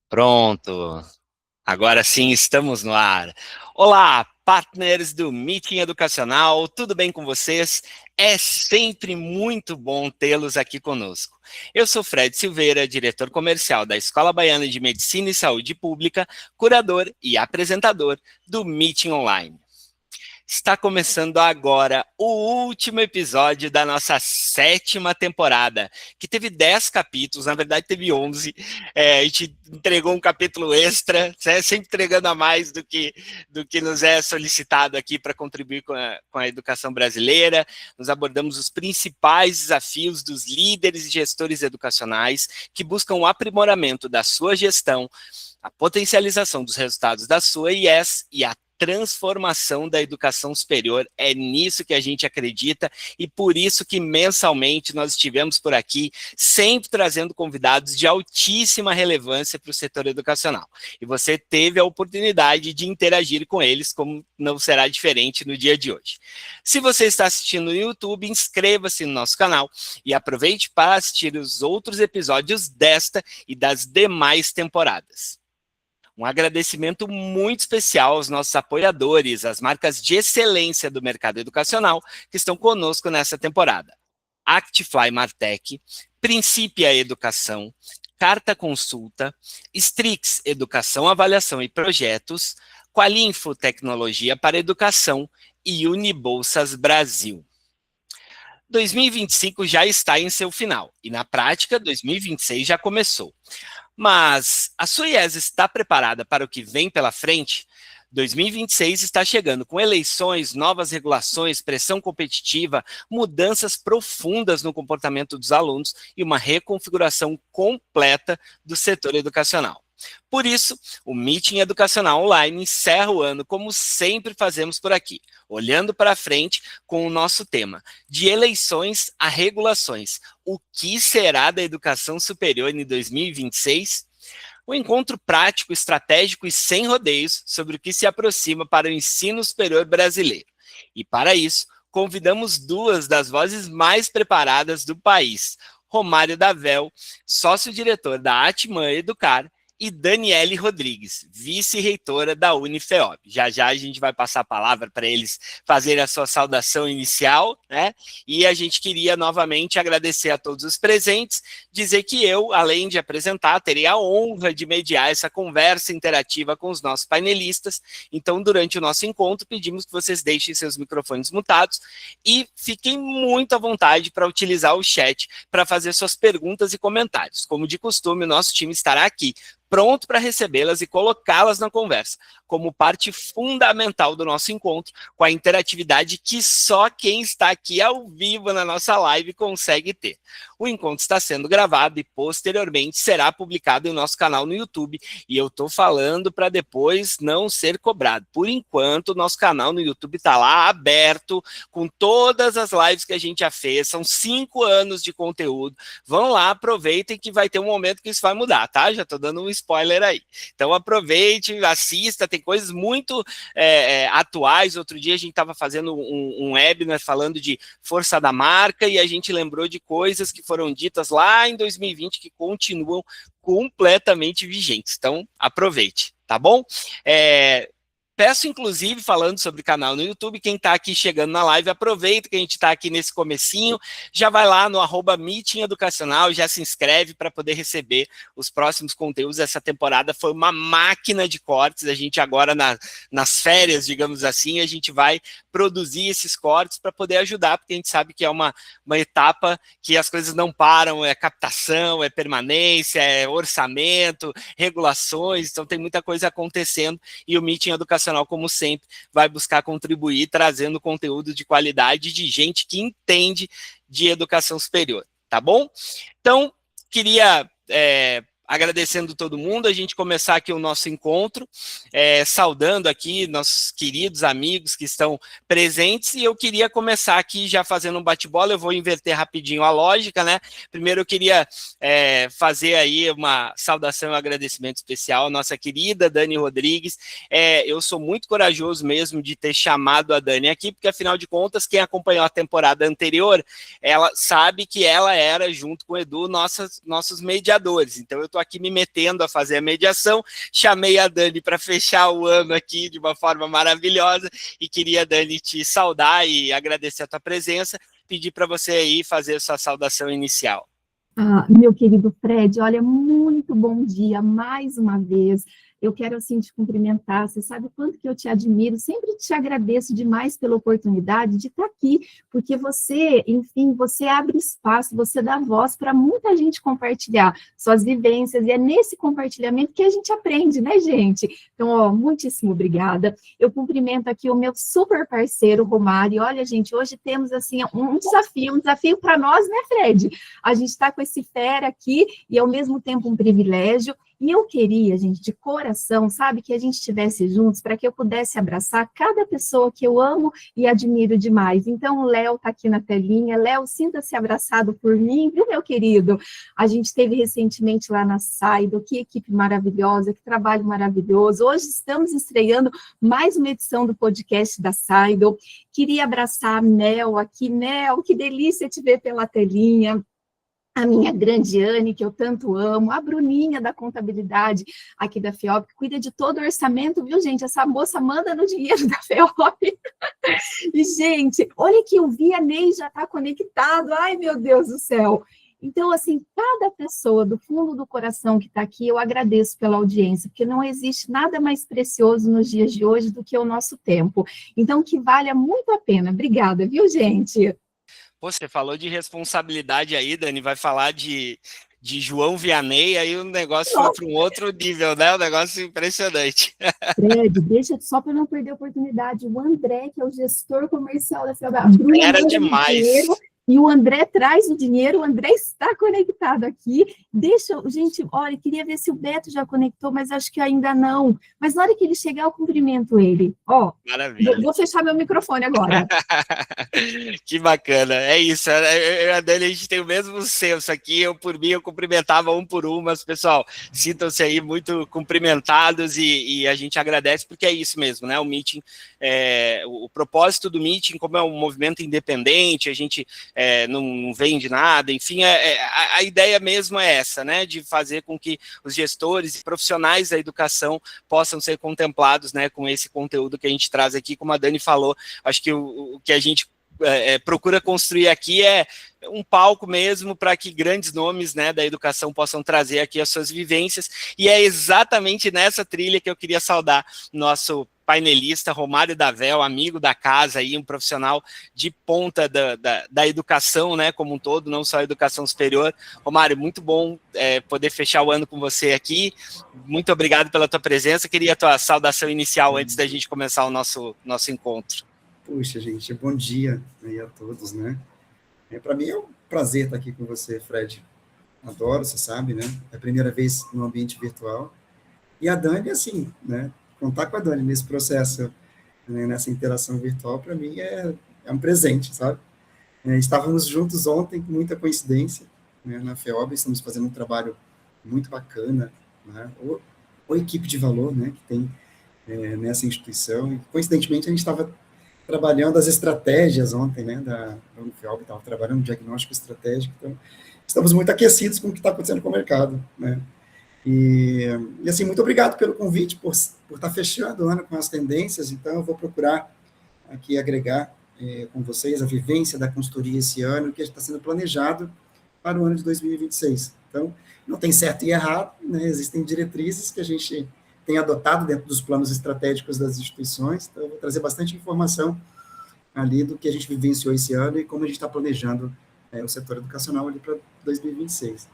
Pronto, agora sim estamos no ar. Olá, partners do Meeting Educacional, tudo bem com vocês? É sempre muito bom tê-los aqui conosco. Eu sou Fred Silveira, diretor comercial da Escola Baiana de Medicina e Saúde Pública, curador e apresentador do Meeting Online. Está começando agora o último episódio da nossa sétima temporada, que teve 10 capítulos, na verdade teve 11. A gente entregou um capítulo extra, sempre entregando a mais do que nos é solicitado aqui para contribuir com a educação brasileira. Nós abordamos os principais desafios dos líderes e gestores educacionais que buscam o aprimoramento da sua gestão, a potencialização dos resultados da sua IES e a transformação da educação superior. É nisso que a gente acredita e por isso que mensalmente nós estivemos por aqui, sempre trazendo convidados de altíssima relevância para o setor educacional. E você teve a oportunidade de interagir com eles, como não será diferente no dia de hoje. Se você está assistindo no YouTube, inscreva-se no nosso canal e aproveite para assistir os outros episódios desta e das demais temporadas. Um agradecimento muito especial aos nossos apoiadores, as marcas de excelência do mercado educacional que estão conosco nessa temporada. Actifly Martech, Princípia Educação, Carta Consulta, Strix Educação, Avaliação e Projetos, Qualinfo Tecnologia para Educação e Unibolsas Brasil. 2025 já está em seu final e, na prática, 2026 já começou. Mas a sua IES está preparada para o que vem pela frente? 2026 está chegando com eleições, novas regulações, pressão competitiva, mudanças profundas no comportamento dos alunos e uma reconfiguração completa do setor educacional. Por isso, o Meeting Educacional Online encerra o ano como sempre fazemos por aqui, olhando para frente com o nosso tema, de eleições a regulações. O que será da educação superior em 2026? Um encontro prático, estratégico e sem rodeios sobre o que se aproxima para o ensino superior brasileiro. E para isso, convidamos duas das vozes mais preparadas do país, Romário Davel, sócio-diretor da Atman Educar, e Daniele Rodrigues, vice-reitora da Unifeob. Já já a gente vai passar a palavra para eles fazerem a sua saudação inicial, né? E a gente queria novamente agradecer a todos os presentes, dizer que eu, além de apresentar, terei a honra de mediar essa conversa interativa com os nossos painelistas. Então, durante o nosso encontro, pedimos que vocês deixem seus microfones mutados e fiquem muito à vontade para utilizar o chat para fazer suas perguntas e comentários. Como de costume, o nosso time estará aqui pronto para recebê-las e colocá-las na conversa, como parte fundamental do nosso encontro, com a interatividade que só quem está aqui ao vivo na nossa live consegue ter. O encontro está sendo gravado e posteriormente será publicado em nosso canal no YouTube, e eu estou falando para depois não ser cobrado. Por enquanto, o nosso canal no YouTube está lá aberto, com todas as lives que a gente já fez, são 5 anos de conteúdo. Vão lá, aproveitem que vai ter um momento que isso vai mudar, tá? Já estou dando um spoiler aí. Então aproveite, assista, tem coisas muito atuais. Outro dia a gente estava fazendo um webinar falando de força da marca e a gente lembrou de coisas que foram ditas lá em 2020 que continuam completamente vigentes. Então aproveite, tá bom? Peço, inclusive, falando sobre o canal no YouTube, quem está aqui chegando na live, aproveita que a gente está aqui nesse comecinho, já vai lá no @Meeting Educacional, já se inscreve para poder receber os próximos conteúdos. Essa temporada foi uma máquina de cortes, a gente agora nas férias, digamos assim, a gente vai produzir esses cortes para poder ajudar, porque a gente sabe que é uma etapa que as coisas não param, é captação, é permanência, é orçamento, regulações, então tem muita coisa acontecendo e o Meeting Educacional, como sempre, vai buscar contribuir trazendo conteúdo de qualidade de gente que entende de educação superior, tá bom? Então, queria agradecendo todo mundo, a gente começar aqui o nosso encontro, saudando aqui nossos queridos amigos que estão presentes, e eu queria começar aqui já fazendo um bate-bola. Eu vou inverter rapidinho a lógica, né? Primeiro eu queria fazer aí uma saudação e um agradecimento especial à nossa querida Dani Rodrigues. Eu sou muito corajoso mesmo de ter chamado a Dani aqui, porque afinal de contas, quem acompanhou a temporada anterior, ela sabe que ela era, junto com o Edu, nossos mediadores. Então eu estou aqui me metendo a fazer a mediação. Chamei a Dani para fechar o ano aqui de uma forma maravilhosa e queria, Dani, te saudar e agradecer a tua presença, pedir para você aí fazer a sua saudação inicial. Meu querido Fred, olha, muito bom dia mais uma vez. Eu quero, assim, te cumprimentar. Você sabe o quanto que eu te admiro. Sempre te agradeço demais pela oportunidade de estar aqui, porque você, enfim, você abre espaço, você dá voz para muita gente compartilhar suas vivências, e é nesse compartilhamento que a gente aprende, né, gente? Então, ó, muitíssimo obrigada. Eu cumprimento aqui o meu super parceiro, Romário. Olha, gente, hoje temos, assim, um desafio para nós, né, Fred? A gente está com esse fera aqui e, ao mesmo tempo, um privilégio. E eu queria, gente, de coração, sabe, que a gente estivesse juntos para que eu pudesse abraçar cada pessoa que eu amo e admiro demais. Então, o Léo está aqui na telinha. Léo, sinta-se abraçado por mim, viu, meu querido? A gente esteve recentemente lá na Saido, que equipe maravilhosa, que trabalho maravilhoso. Hoje estamos estreando mais uma edição do podcast da Saido. Queria abraçar a Mel aqui. Mel, que delícia te ver pela telinha. A minha grande Anne, que eu tanto amo, a Bruninha da contabilidade aqui da FEOP, que cuida de todo o orçamento, viu, gente? Essa moça manda no dinheiro da FEOP. E, gente, olha que o Vianney já está conectado, ai, meu Deus do céu. Então, assim, cada pessoa do fundo do coração que está aqui, eu agradeço pela audiência, porque não existe nada mais precioso nos dias de hoje do que o nosso tempo. Então, que valha muito a pena. Obrigada, viu, gente? Você falou de responsabilidade aí, Dani, vai falar de João Vianney, aí o negócio foi para um outro nível, né? Um negócio impressionante. Fred, deixa só para não perder a oportunidade. O André, que é o gestor comercial da FEOP, a Bruna era demais. E o André traz o dinheiro, o André está conectado aqui. Deixa, gente, olha, queria ver se o Beto já conectou, mas acho que ainda não. Mas na hora que ele chegar, eu cumprimento ele. Ó, maravilha. Vou fechar meu microfone agora. Que bacana, é isso. Eu e a Dani, a gente tem o mesmo senso aqui. Eu, por mim, eu cumprimentava um por um, mas, pessoal, sintam-se aí muito cumprimentados e a gente agradece, porque é isso mesmo, né? O meeting, o propósito do meeting, como é um movimento independente, a gente não vende nada, enfim, a ideia mesmo é essa, né, de fazer com que os gestores e profissionais da educação possam ser contemplados, né, com esse conteúdo que a gente traz aqui, como a Dani falou. Acho que o que a gente procura construir aqui é um palco mesmo para que grandes nomes, né, da educação possam trazer aqui as suas vivências, e é exatamente nessa trilha que eu queria saudar nosso painelista Romário Davel, amigo da casa, aí, um profissional de ponta da educação, né, como um todo, não só a educação superior. Romário, muito bom poder fechar o ano com você aqui. Muito obrigado pela tua presença. Queria a tua saudação inicial antes da gente começar o nosso encontro. Puxa, gente, bom dia aí a todos, né? Para mim é um prazer estar aqui com você, Fred. Adoro, você sabe, né? É a primeira vez no ambiente virtual. E a Dani, assim, né? Contar com a Dani nesse processo, né? Nessa interação virtual, para mim é um presente, sabe? Estávamos juntos ontem, com muita coincidência, né? Na FEOB, estamos fazendo um trabalho muito bacana, né? Ou equipe de valor, né? Que tem nessa instituição. E, coincidentemente, a gente estava trabalhando as estratégias ontem, né, da FEOB, estava trabalhando diagnóstico estratégico, então estamos muito aquecidos com o que está acontecendo com o mercado, né, e assim, muito obrigado pelo convite, por estar fechando o ano com as tendências. Então eu vou procurar aqui agregar com vocês a vivência da consultoria esse ano, que está sendo planejado para o ano de 2026, então não tem certo e errado, né, existem diretrizes que a gente tem adotado dentro dos planos estratégicos das instituições. Então eu vou trazer bastante informação ali do que a gente vivenciou esse ano e como a gente está planejando o setor educacional ali para 2026.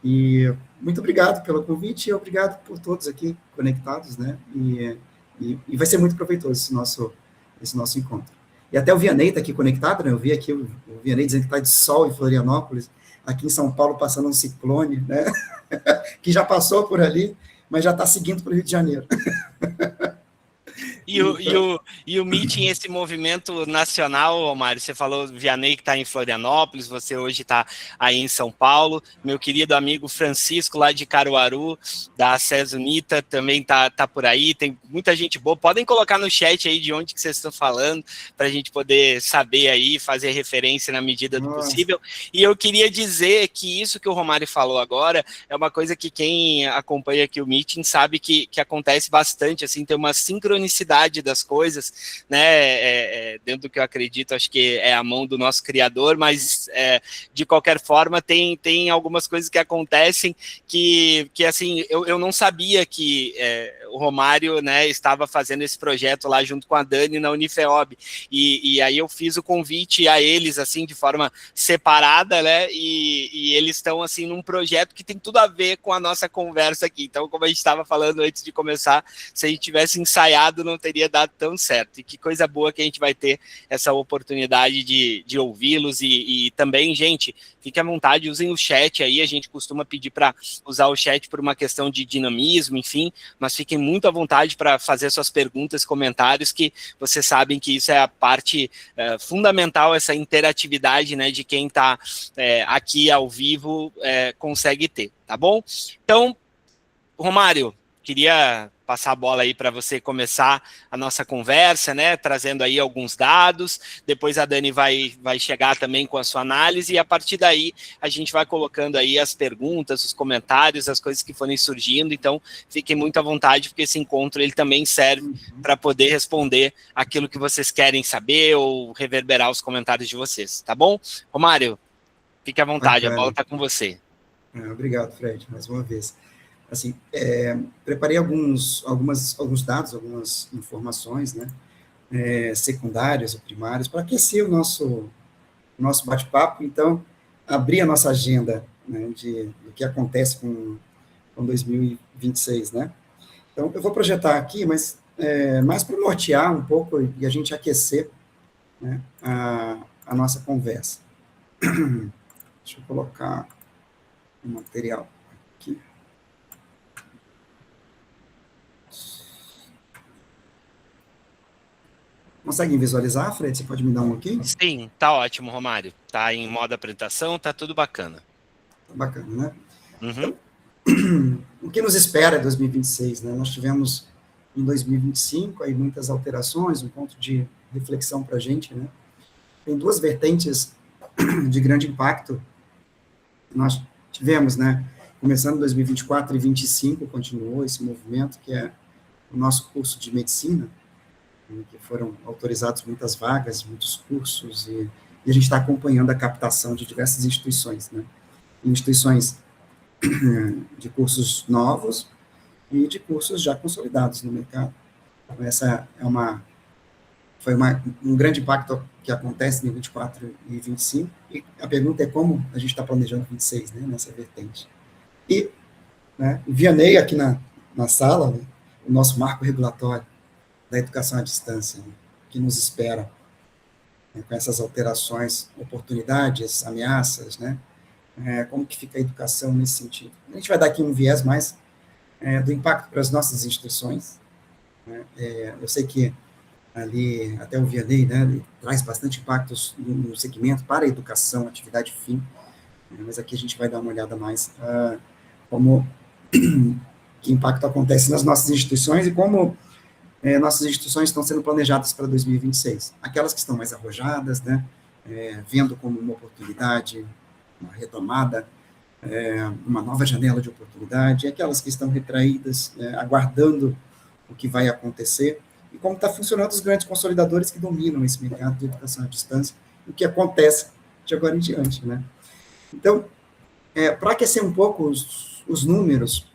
E muito obrigado pelo convite e obrigado por todos aqui conectados, né? E vai ser muito proveitoso esse nosso encontro. E até o Vianney está aqui conectado, né? Eu vi aqui o Vianney dizendo que está de sol em Florianópolis, aqui em São Paulo passando um ciclone, né? Que já passou por ali, mas já está seguindo para o Rio de Janeiro. E o meeting, esse movimento nacional, Romário, você falou, Vianney, que está em Florianópolis, você hoje está aí em São Paulo, meu querido amigo Francisco, lá de Caruaru, da SES Unita, também tá por aí, tem muita gente boa, podem colocar no chat aí de onde que vocês estão falando, para a gente poder saber aí, fazer referência na medida do possível. E eu queria dizer que isso que o Romário falou agora é uma coisa que quem acompanha aqui o meeting sabe que acontece bastante, assim, tem uma sincronicidade das coisas, né, dentro do que eu acredito, acho que é a mão do nosso Criador, mas de qualquer forma tem algumas coisas que acontecem que assim, eu não sabia que o Romário, né, estava fazendo esse projeto lá junto com a Dani na Unifeob, e aí eu fiz o convite a eles, assim, de forma separada, né, e eles estão, assim, num projeto que tem tudo a ver com a nossa conversa aqui, então, como a gente estava falando antes de começar, se a gente tivesse ensaiado, não teria dado tão certo, e que coisa boa que a gente vai ter essa oportunidade de ouvi-los, e também, gente, fique à vontade, usem o chat aí, a gente costuma pedir para usar o chat por uma questão de dinamismo, enfim, mas fiquem muito à vontade para fazer suas perguntas, comentários, que vocês sabem que isso é a parte fundamental, essa interatividade, né, de quem está aqui ao vivo consegue ter, tá bom? Então, Romário, queria passar a bola aí para você começar a nossa conversa, né, trazendo aí alguns dados, depois a Dani vai chegar também com a sua análise, e a partir daí a gente vai colocando aí as perguntas, os comentários, as coisas que forem surgindo, então fiquem muito à vontade, porque esse encontro ele também serve para poder responder aquilo que vocês querem saber ou reverberar os comentários de vocês, tá bom? Romário, fique à vontade, a bola está com você. Obrigado, Fred, mais uma vez. Assim, preparei alguns dados, algumas informações, né, secundárias ou primárias, para aquecer o nosso bate-papo. Então, abrir a nossa agenda, né, do que acontece com 2026, né. Então, eu vou projetar aqui, mas mais para nortear um pouco e a gente aquecer, né, a nossa conversa. Deixa eu colocar o material aqui. Conseguem visualizar, Fred? Você pode me dar um ok? Sim, tá ótimo, Romário. Tá em modo apresentação, tá tudo bacana. Tá bacana, né? Uhum. Então, o que nos espera em 2026, né? Nós tivemos em 2025 aí muitas alterações, um ponto de reflexão para a gente, né? Tem duas vertentes de grande impacto. Nós tivemos, né? Começando em 2024 e 2025, continuou esse movimento, que é o nosso curso de medicina, que foram autorizados muitas vagas, muitos cursos, e a gente está acompanhando a captação de diversas instituições, né? Instituições de cursos novos e de cursos já consolidados no mercado. Então, essa foi um grande impacto que acontece em 24 e 25, e a pergunta é como a gente está planejando 26, né, nessa vertente. E, né, o Vianney aqui na sala, né, o nosso marco regulatório da educação à distância, né, que nos espera, né, com essas alterações, oportunidades, ameaças, né, como que fica a educação nesse sentido. A gente vai dar aqui um viés mais do impacto para as nossas instituições, né. Eu sei que ali, até o Vianney, né, ele traz bastante impactos no segmento para a educação, atividade fim, né, mas aqui a gente vai dar uma olhada mais como que impacto acontece nas nossas instituições e como nossas instituições estão sendo planejadas para 2026. Aquelas que estão mais arrojadas, né, vendo como uma oportunidade, uma retomada, uma nova janela de oportunidade, e aquelas que estão retraídas, aguardando o que vai acontecer, e como está funcionando os grandes consolidadores que dominam esse mercado de educação à distância, o que acontece de agora em diante, né? Então, para aquecer um pouco os números,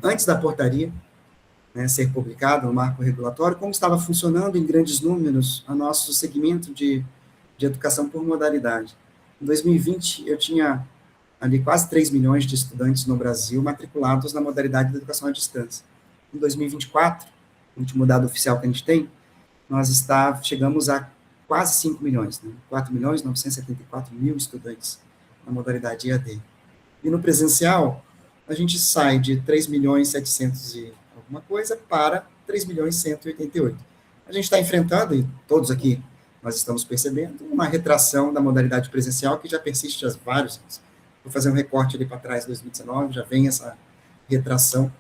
antes da portaria, né, ser publicado no marco regulatório, como estava funcionando em grandes números o nosso segmento de educação por modalidade. Em 2020, eu tinha ali quase 3 milhões de estudantes no Brasil matriculados na modalidade de educação à distância. Em 2024, o último dado oficial que a gente tem, nós chegamos a quase 5 milhões, né? 4.974.000 estudantes na modalidade EAD. E no presencial, a gente sai de 3.700.000 e alguma coisa para 3.188.000. A gente está enfrentando, e todos aqui nós estamos percebendo, uma retração da modalidade presencial que já persiste há vários anos. Vou fazer um recorte ali para trás, 2019, já vem essa retração,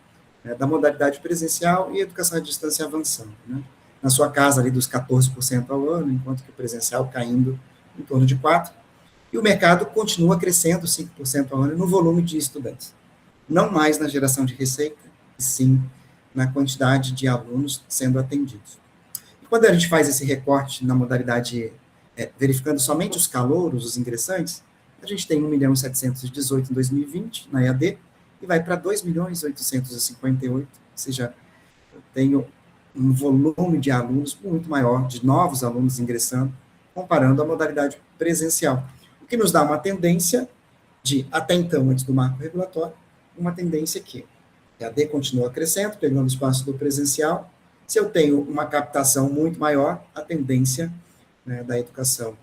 né, da modalidade presencial e educação à distância avançando, né? Na sua casa, ali dos 14% ao ano, enquanto que o presencial caindo em torno de 4%, e o mercado continua crescendo 5% ao ano no volume de estudantes. Não mais na geração de receita, e sim na quantidade de alunos sendo atendidos. E quando a gente faz esse recorte na modalidade, verificando somente os calouros, os ingressantes, a gente tem 1.718.000 em 2020, na EAD, e vai para 2.858.000, ou seja, eu tenho um volume de alunos muito maior, de novos alunos ingressando, comparando a modalidade presencial, o que nos dá uma tendência de, até então, antes do marco regulatório, uma tendência que a EAD continua crescendo, pegando o espaço do presencial. Se eu tenho uma captação muito maior, a tendência, né, da educação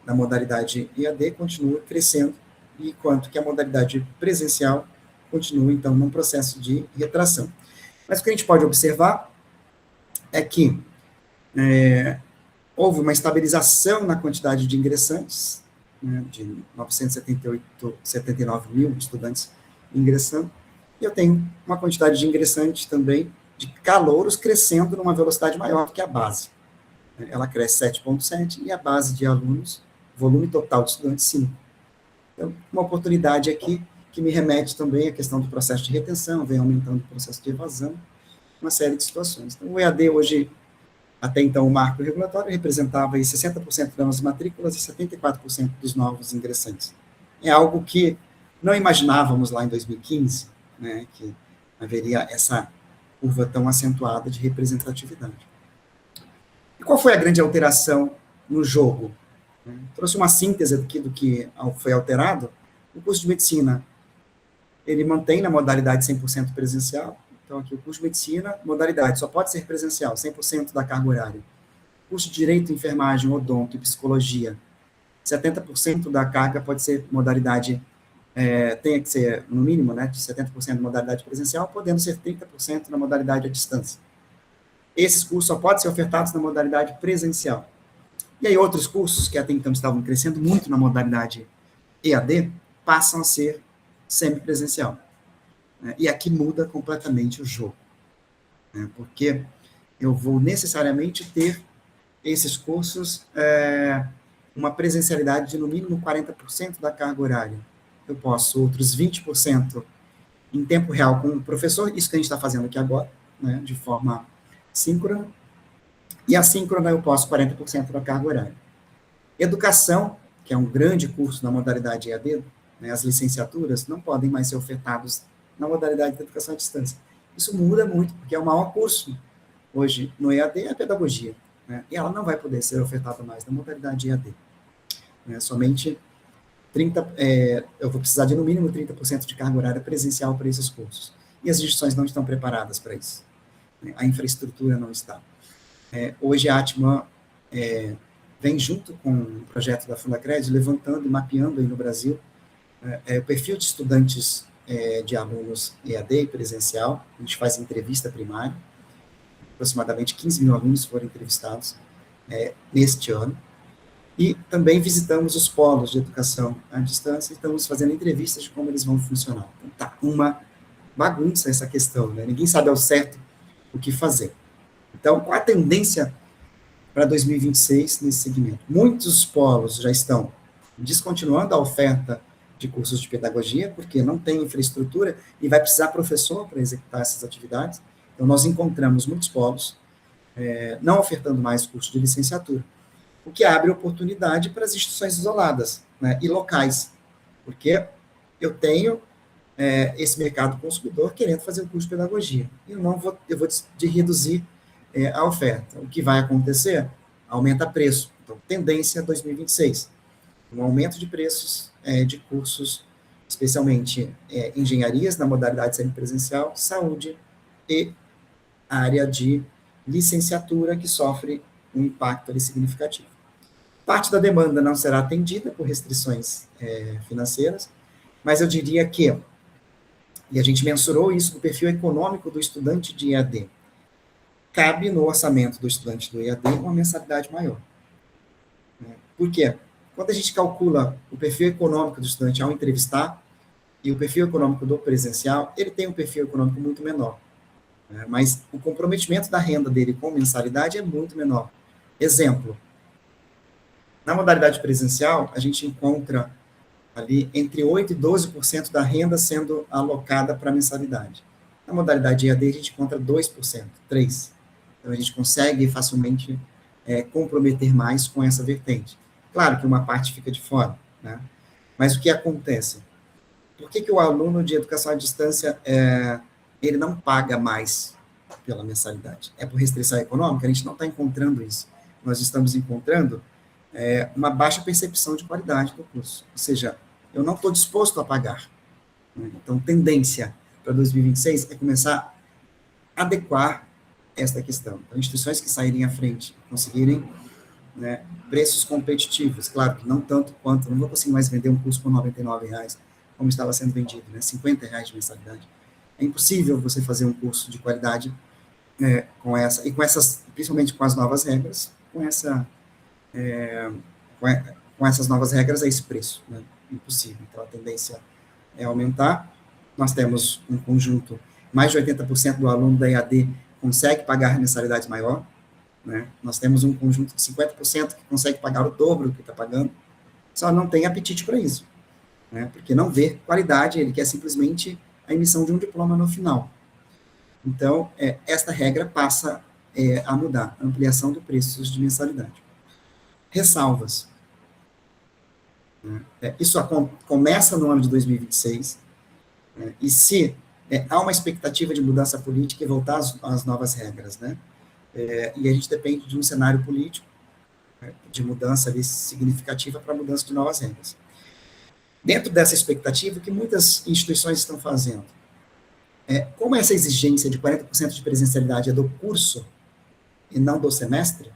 da modalidade EAD continua crescendo, enquanto que a modalidade presencial continua, então, num processo de retração. Mas o que a gente pode observar é que houve uma estabilização na quantidade de ingressantes, né, de 979.000 estudantes ingressando, e eu tenho uma quantidade de ingressantes também, de calouros, crescendo numa velocidade maior que a base. Ela cresce 7,7%, e a base de alunos, volume total de estudantes, 5%. Então, uma oportunidade aqui que me remete também à questão do processo de retenção, vem aumentando o processo de evasão, uma série de situações. Então, o EAD hoje, até então o marco regulatório, representava aí 60% das matrículas e 74% dos novos ingressantes. É algo que não imaginávamos lá em 2015, né, que haveria essa curva tão acentuada de representatividade. E qual foi a grande alteração no jogo? Trouxe uma síntese aqui do que foi alterado. O curso de medicina, ele mantém na modalidade 100% presencial. Então, aqui, o curso de medicina, modalidade, só pode ser presencial, 100% da carga horária. Curso de direito, enfermagem, odonto e psicologia, 70% da carga pode ser modalidade, tem que ser, no mínimo, né, de 70% na modalidade presencial, podendo ser 30% na modalidade à distância. Esses cursos só podem ser ofertados na modalidade presencial. E aí, outros cursos que até então estavam crescendo muito na modalidade EAD, passam a ser semipresencial. E aqui muda completamente o jogo, né, porque eu vou necessariamente ter esses cursos uma presencialidade de no mínimo 40% da carga horária. Eu posso outros 20% em tempo real com o professor, isso que a gente está fazendo aqui agora, né, de forma síncrona, e assíncrona eu posso 40% da carga horária. Educação, que é um grande curso na modalidade EAD, né, as licenciaturas não podem mais ser ofertados na modalidade de educação à distância. Isso muda muito, porque é o maior curso hoje no EAD, é a pedagogia, né, e ela não vai poder ser ofertada mais na modalidade EAD. Somente 30%, eu vou precisar de no mínimo 30% de carga horária presencial para esses cursos. E as instituições não estão preparadas para isso. A infraestrutura não está. Hoje a Atman vem junto com o projeto da Fundacred, levantando e mapeando aí no Brasil o perfil de estudantes de alunos EAD e presencial. A gente faz entrevista primária, aproximadamente 15 mil alunos foram entrevistados neste ano, e também visitamos os polos de educação à distância e estamos fazendo entrevistas de como eles vão funcionar. Então, tá uma bagunça essa questão, né? Ninguém sabe ao certo o que fazer. Então, qual a tendência para 2026 nesse segmento? Muitos polos já estão descontinuando a oferta de cursos de pedagogia, porque não tem infraestrutura e vai precisar professor para executar essas atividades. Então, nós encontramos muitos polos não ofertando mais curso de licenciatura, o que abre oportunidade para as instituições isoladas, né, e locais, porque eu tenho esse mercado consumidor querendo fazer o curso de pedagogia, e eu vou reduzir a oferta. O que vai acontecer? Aumenta preço. Então, tendência 2026, um aumento de preços de cursos, especialmente engenharias na modalidade semipresencial, saúde e área de licenciatura, que sofre um impacto ali significativo. Parte da demanda não será atendida por restrições financeiras, mas eu diria que E a gente mensurou isso do perfil econômico do estudante de EAD. Cabe no orçamento do estudante do EAD uma mensalidade maior. Por quê? Quando a gente calcula o perfil econômico do estudante ao entrevistar e o perfil econômico do presencial, ele tem um perfil econômico muito menor. Mas o comprometimento da renda dele com mensalidade é muito menor. Exemplo, na modalidade presencial, a gente encontra ali entre 8% e 12% da renda sendo alocada para mensalidade. Na modalidade EAD, a gente encontra 2%, 3%. Então, a gente consegue facilmente comprometer mais com essa vertente. Claro que uma parte fica de fora, né? Mas o que acontece? Por que o aluno de educação à distância, ele não paga mais pela mensalidade? É por restrição econômica? A gente não está encontrando isso. Nós estamos encontrando uma baixa percepção de qualidade do curso. Ou seja, eu não estou disposto a pagar. Então, tendência para 2026 é começar a adequar esta questão. Então, instituições que saírem à frente, conseguirem, né, preços competitivos, claro que não tanto quanto, não vou conseguir mais vender um curso por R$ 99,00, como estava sendo vendido, né, R$ 50,00 de mensalidade. É impossível você fazer um curso de qualidade com essas, principalmente com as novas regras, com essas novas regras a esse preço, né? Impossível. Então, a tendência é aumentar. Nós temos um conjunto, mais de 80% do aluno da EAD consegue pagar mensalidade maior, né? Nós temos um conjunto de 50% que consegue pagar o dobro do que está pagando, só não tem apetite para isso, né? Porque não vê qualidade, ele quer simplesmente a emissão de um diploma no final. Então, esta regra passa a mudar, ampliação do preço de mensalidade. Ressalvas. Isso começa no ano de 2026, e se há uma expectativa de mudança política e voltar às novas regras, né? E a gente depende de um cenário político, de mudança ali significativa para a mudança de novas regras. Dentro dessa expectativa, o que muitas instituições estão fazendo? Como essa exigência de 40% de presencialidade é do curso e não do semestre,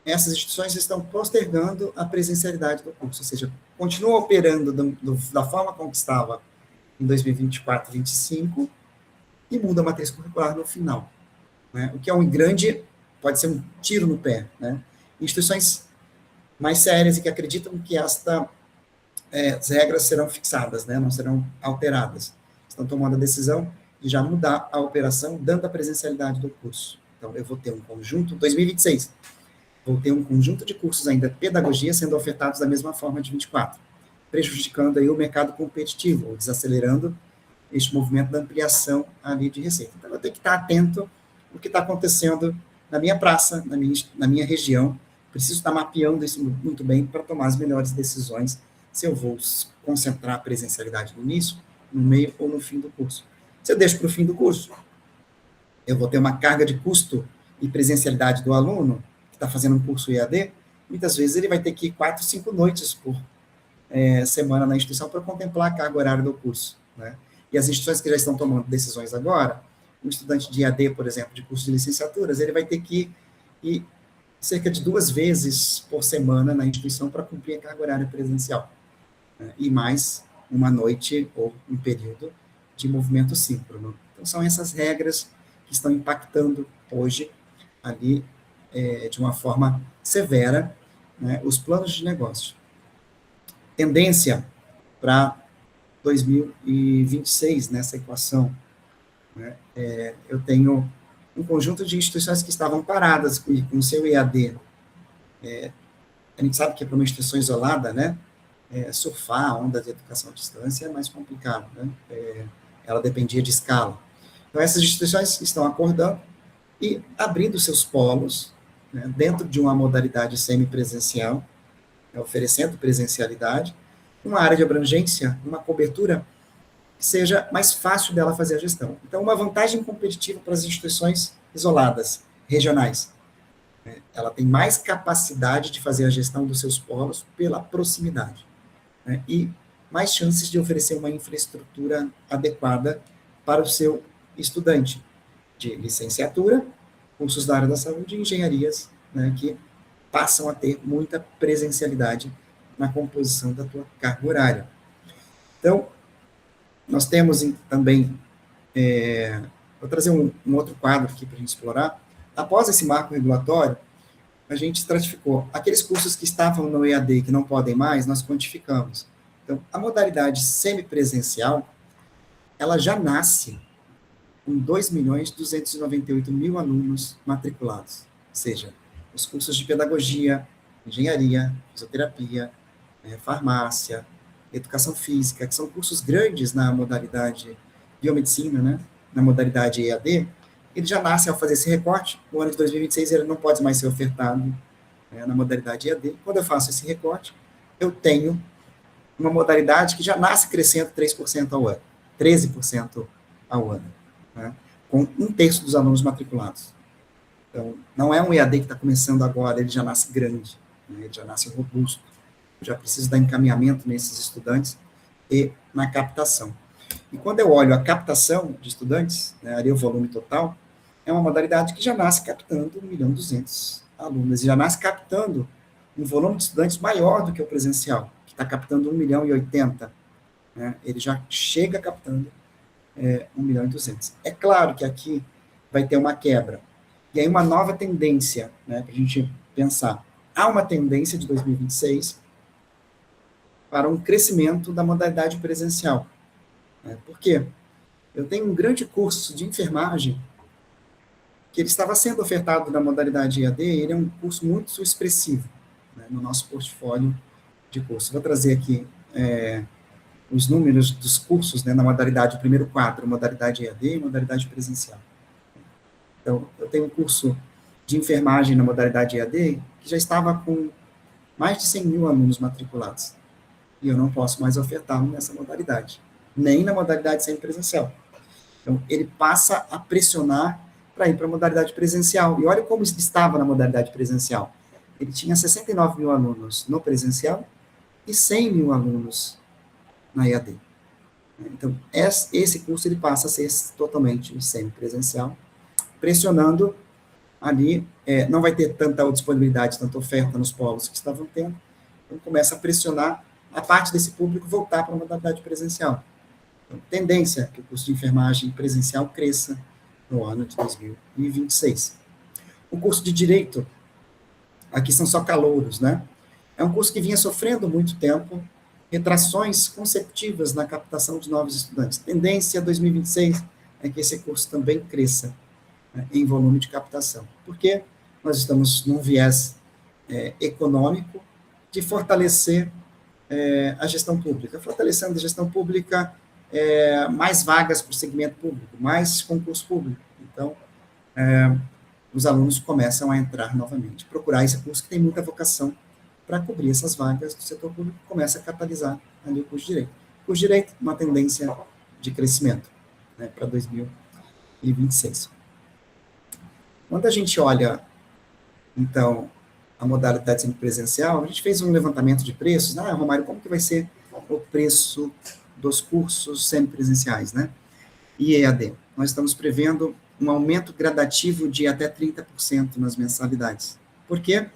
essas instituições estão postergando a presencialidade do curso, ou seja, continuam operando da forma como estava em 2024, 2025, e muda a matriz curricular no final, né? O que é pode ser um tiro no pé, né? Instituições mais sérias e que acreditam que as regras serão fixadas, né? Não serão alteradas. Estão tomando a decisão de já mudar a operação, dando a presencialidade do curso. Então, eu vou ter um conjunto, 2026, vou ter um conjunto de cursos ainda de pedagogia sendo ofertados da mesma forma de 24, prejudicando aí o mercado competitivo, ou desacelerando este movimento da ampliação ali de receita. Então, eu tenho que estar atento ao que está acontecendo na minha praça, na minha região, preciso estar mapeando isso muito bem para tomar as melhores decisões, se eu vou concentrar a presencialidade no início, no meio ou no fim do curso. Se eu deixo para o fim do curso, eu vou ter uma carga de custo e presencialidade do aluno, que está fazendo um curso EAD, muitas vezes ele vai ter que ir 4, 5 noites por semana na instituição para contemplar a carga horária do curso, né? E as instituições que já estão tomando decisões agora, um estudante de EAD, por exemplo, de curso de licenciaturas, ele vai ter que ir cerca de 2 vezes por semana na instituição para cumprir a carga horária presencial, né? E mais uma noite ou um período de movimento síncrono. Então, são essas regras que estão impactando hoje ali de uma forma severa, né, os planos de negócio. Tendência para 2026 nessa equação, né, eu tenho um conjunto de instituições que estavam paradas com o seu EAD. A gente sabe que para uma instituição isolada, né, surfar a onda de educação à distância é mais complicado, né? Ela dependia de escala. Então, essas instituições estão acordando e abrindo seus polos, né, dentro de uma modalidade semipresencial, oferecendo presencialidade, uma área de abrangência, uma cobertura que seja mais fácil dela fazer a gestão. Então, uma vantagem competitiva para as instituições isoladas, regionais. Ela tem mais capacidade de fazer a gestão dos seus polos pela proximidade, né, e mais chances de oferecer uma infraestrutura adequada para o seu estudante de licenciatura, cursos da área da saúde e engenharias, né, que passam a ter muita presencialidade na composição da tua carga horária. Então, Nós temos também, vou trazer um outro quadro aqui para a gente explorar. Após esse marco regulatório, a gente estratificou aqueles cursos que estavam no EAD que não podem mais, nós quantificamos. Então, a modalidade semipresencial, ela já nasce com 2.298.000 alunos matriculados, ou seja, os cursos de pedagogia, engenharia, fisioterapia, farmácia, educação física, que são cursos grandes na modalidade biomedicina, né, na modalidade EAD, ele já nasce ao fazer esse recorte. No ano de 2026 ele não pode mais ser ofertado na modalidade EAD. Quando eu faço esse recorte, eu tenho uma modalidade que já nasce crescendo 3% ao ano, 13% ao ano, né, com 1/3 dos alunos matriculados. Então, não é um EAD que está começando agora, ele já nasce grande, né, ele já nasce robusto. Eu já preciso dar encaminhamento nesses estudantes e na captação. E quando eu olho a captação de estudantes, né, ali o volume total, é uma modalidade que já nasce captando 1.200.000 alunos, e já nasce captando um volume de estudantes maior do que o presencial, que está captando 1.080.000, né, ele já chega captando 1.200.000. É claro que aqui vai ter uma quebra, e aí uma nova tendência, né, para a gente pensar. Há uma tendência de 2026 para um crescimento da modalidade presencial. Né, por quê? Eu tenho um grande curso de enfermagem que ele estava sendo ofertado na modalidade EAD, ele é um curso muito expressivo, né, no nosso portfólio de curso. Vou trazer aqui os números dos cursos, né, na modalidade, o primeiro quadro, modalidade EAD e modalidade presencial. Então, eu tenho um curso de enfermagem na modalidade EAD que já estava com mais de 100.000 alunos matriculados. E eu não posso mais ofertá-lo nessa modalidade, nem na modalidade semipresencial. Então, ele passa a pressionar para ir para a modalidade presencial. E olha como ele estava na modalidade presencial. Ele tinha 69.000 alunos no presencial e 100.000 alunos na EAD. Então, esse curso ele passa a ser totalmente semipresencial, pressionando ali, não vai ter tanta disponibilidade, tanta oferta nos polos que estavam tendo, então começa a pressionar a parte desse público voltar para a modalidade presencial. Então, tendência que o curso de enfermagem presencial cresça no ano de 2026. O curso de Direito, aqui são só calouros, né? É um curso que vinha sofrendo muito tempo retrações consecutivas na captação de novos estudantes. Tendência 2026 é que esse curso também cresça, né, em volume de captação, porque nós estamos num viés econômico de fortalecer a gestão pública. Fortalecendo a gestão pública, mais vagas para o segmento público, mais concurso público. Então, os alunos começam a entrar novamente, procurar esse curso que tem muita vocação para cobrir essas vagas do setor público, começa a catalisar ali o curso de Direito. O curso de Direito, uma tendência de crescimento, né, para 2026. Quando a gente olha, então, a modalidade semipresencial, a gente fez um levantamento de preços. Romário, como que vai ser o preço dos cursos semipresenciais, né? E EAD. Nós estamos prevendo um aumento gradativo de até 30% nas mensalidades. Por quê?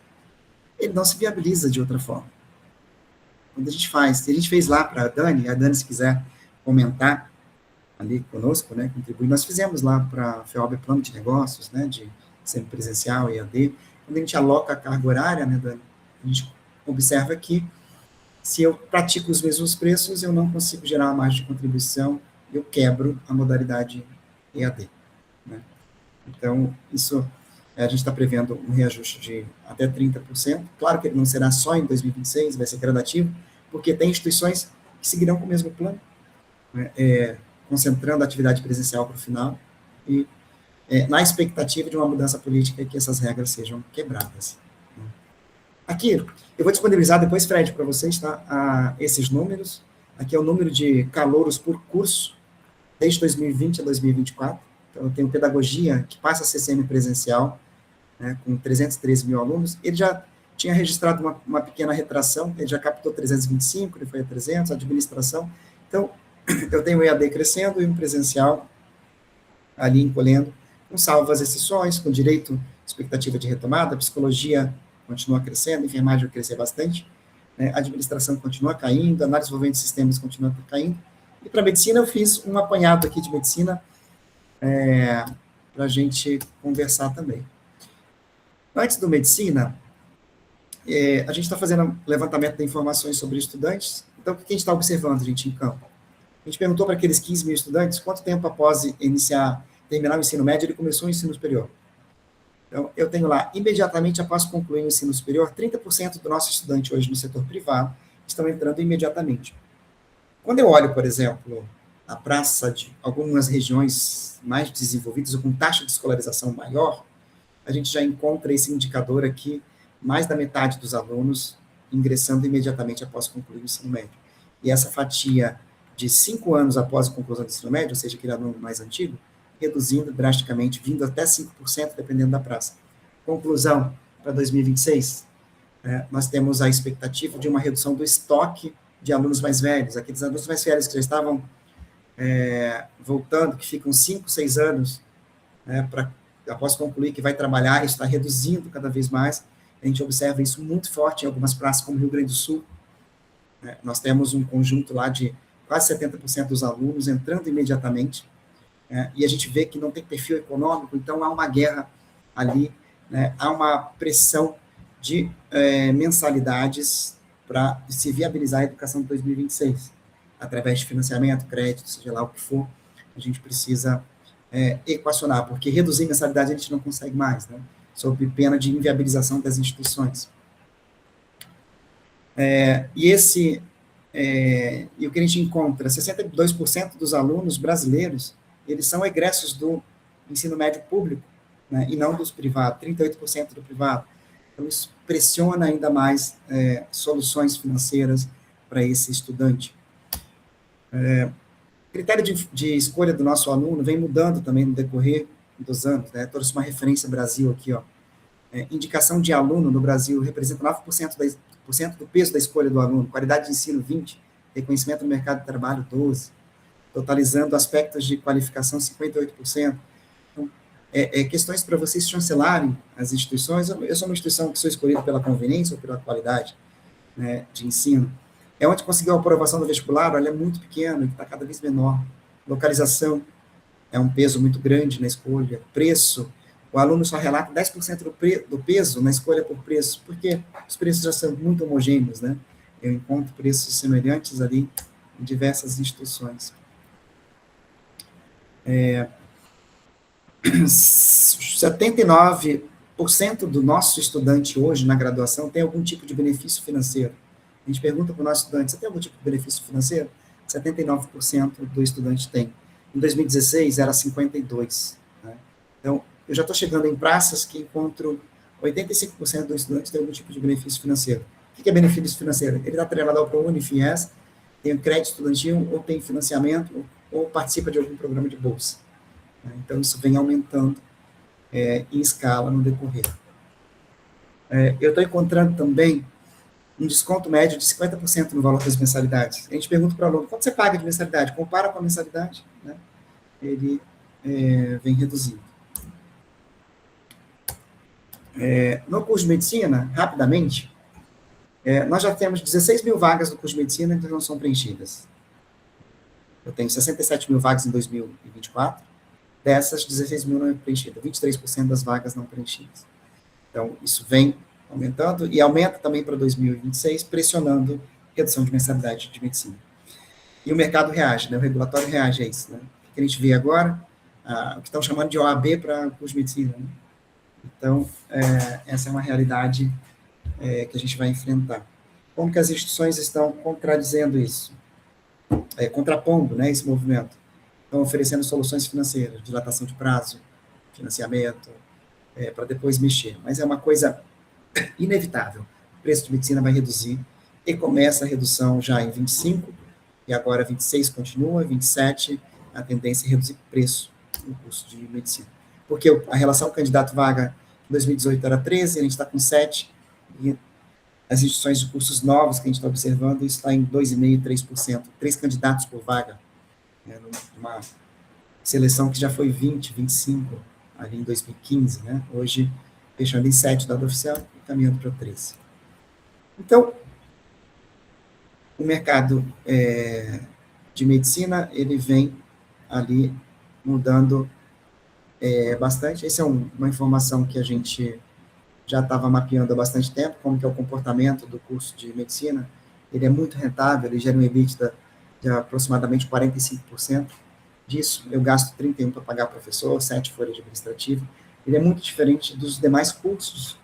Ele não se viabiliza de outra forma. Quando a gente fez lá para a Dani, se quiser comentar ali conosco, né, contribuir, nós fizemos lá para a FEOB Plano de Negócios, né, de semipresencial, EAD, quando a gente aloca a carga horária, né, Dani, a gente observa que se eu pratico os mesmos preços, eu não consigo gerar uma margem de contribuição, eu quebro a modalidade EAD. Né? Então, isso, a gente está prevendo um reajuste de até 30%. Claro que ele não será só em 2026, vai ser gradativo, porque tem instituições que seguirão com o mesmo plano, né, concentrando a atividade presencial para o final, e na expectativa de uma mudança política e que essas regras sejam quebradas. Né? Aqui, eu vou disponibilizar depois, Fred, para vocês, tá, esses números. Aqui é o número de calouros por curso, desde 2020 a 2024. Então, eu tenho pedagogia, que passa a ser semipresencial, né, com 313.000 alunos. Ele já tinha registrado uma pequena retração, ele já captou 325, ele foi a 300, administração. Então, eu tenho o EAD crescendo e um presencial ali encolhendo, com salvas exceções, com direito, expectativa de retomada, psicologia continua crescendo, enfermagem vai crescer bastante, né, administração continua caindo, análise envolvente de sistemas continua caindo, E para medicina, eu fiz um apanhado aqui de medicina para a gente conversar também. Antes do medicina, a gente está fazendo levantamento de informações sobre estudantes. Então, o que a gente está observando, gente, em campo? A gente perguntou para aqueles 15 mil estudantes quanto tempo após terminar o ensino médio ele começou o ensino superior. Então, eu tenho lá, imediatamente após concluir o ensino superior, 30% do nosso estudante hoje no setor privado estão entrando imediatamente. Quando eu olho, por exemplo, a praça de algumas regiões mais desenvolvidas ou com taxa de escolarização maior, a gente já encontra esse indicador aqui, mais da metade dos alunos ingressando imediatamente após concluir o ensino médio. E essa fatia de 5 anos após a conclusão do ensino médio, ou seja, aquele aluno mais antigo, reduzindo drasticamente, vindo até 5%, dependendo da praça. Conclusão, para 2026, nós temos a expectativa de uma redução do estoque de alunos mais velhos, aqueles alunos mais velhos que já estavam voltando, que ficam 5, 6 anos, após concluir, que vai trabalhar, isso está reduzindo cada vez mais. A gente observa isso muito forte em algumas praças, como Rio Grande do Sul. Nós temos um conjunto lá de quase 70% dos alunos entrando imediatamente, e a gente vê que não tem perfil econômico, então há uma guerra ali, há uma pressão de mensalidades para se viabilizar a educação de 2026, através de financiamento, crédito, seja lá o que for, a gente precisa equacionar, porque reduzir mensalidade a gente não consegue mais, sob pena de inviabilização das instituições. E o que a gente encontra, 62% dos alunos brasileiros, eles são egressos do ensino médio público, e não dos privados, 38% do privado. Então, isso pressiona ainda mais soluções financeiras para esse estudante. O critério de escolha do nosso aluno vem mudando também no decorrer dos anos. Trouxe uma referência Brasil aqui, indicação de aluno no Brasil representa 9% do peso da escolha do aluno, qualidade de ensino 20%, reconhecimento no mercado de trabalho 12%, totalizando aspectos de qualificação 58%. Então, questões para vocês chancelarem as instituições. Eu sou uma instituição que sou escolhida pela conveniência ou pela qualidade de ensino. Onde conseguiu a aprovação do vestibular, ela é muito pequena, está cada vez menor. Localização é um peso muito grande na escolha. Preço, o aluno só relata 10% do peso na escolha por preço, porque os preços já são muito homogêneos, Eu encontro preços semelhantes ali em diversas instituições. 79% do nosso estudante hoje na graduação tem algum tipo de benefício financeiro. A gente pergunta para o nosso estudante, você tem algum tipo de benefício financeiro? 79% do estudante tem. Em 2016, era 52%. Então, eu já estou chegando em praças que encontro 85% dos estudantes tem algum tipo de benefício financeiro. O que é benefício financeiro? Ele está atrelado ao ProUni, FIES, tem crédito estudantil, ou tem financiamento, ou participa de algum programa de bolsa. Então, isso vem aumentando em escala no decorrer. Eu estou encontrando também um desconto médio de 50% no valor das mensalidades. A gente pergunta para o aluno, quanto você paga de mensalidade? Compara com a mensalidade, ele vem reduzindo. No curso de medicina, rapidamente, nós já temos 16 mil vagas no curso de medicina que não são preenchidas. Eu tenho 67 mil vagas em 2024, dessas 16 mil não é preenchidas, 23% das vagas não preenchidas. Então, isso vem aumentando e aumenta também para 2026, pressionando redução de mensalidade de medicina. E o mercado reage, o regulatório reage a isso. O que a gente vê agora, o que estão chamando de OAB para curso de medicina. Então, essa é uma realidade que a gente vai enfrentar. Como que as instituições estão contradizendo isso? Contrapondo esse movimento. Estão oferecendo soluções financeiras, dilatação de prazo, financiamento, para depois mexer. Mas é uma coisa inevitável. O preço de medicina vai reduzir, e começa a redução já em 25, e agora 26 continua, 27, a tendência é reduzir o preço no curso de medicina. Porque a relação candidato-vaga em 2018 era 13, a gente está com 7, e as instituições de cursos novos que a gente está observando, isso está em 2,5%, 3%, 3 candidatos por vaga, numa seleção que já foi 20, 25, ali em 2015, hoje fechando em 7 dado oficial e caminhando para 13. Então, o mercado de medicina, ele vem ali mudando bastante. Essa é uma informação que a gente já estava mapeando há bastante tempo, como que é o comportamento do curso de medicina. Ele é muito rentável, ele gera um EBITDA de aproximadamente 45%. Disso, eu gasto 31 para pagar professor, 7 folhas de administrativo. Ele é muito diferente dos demais cursos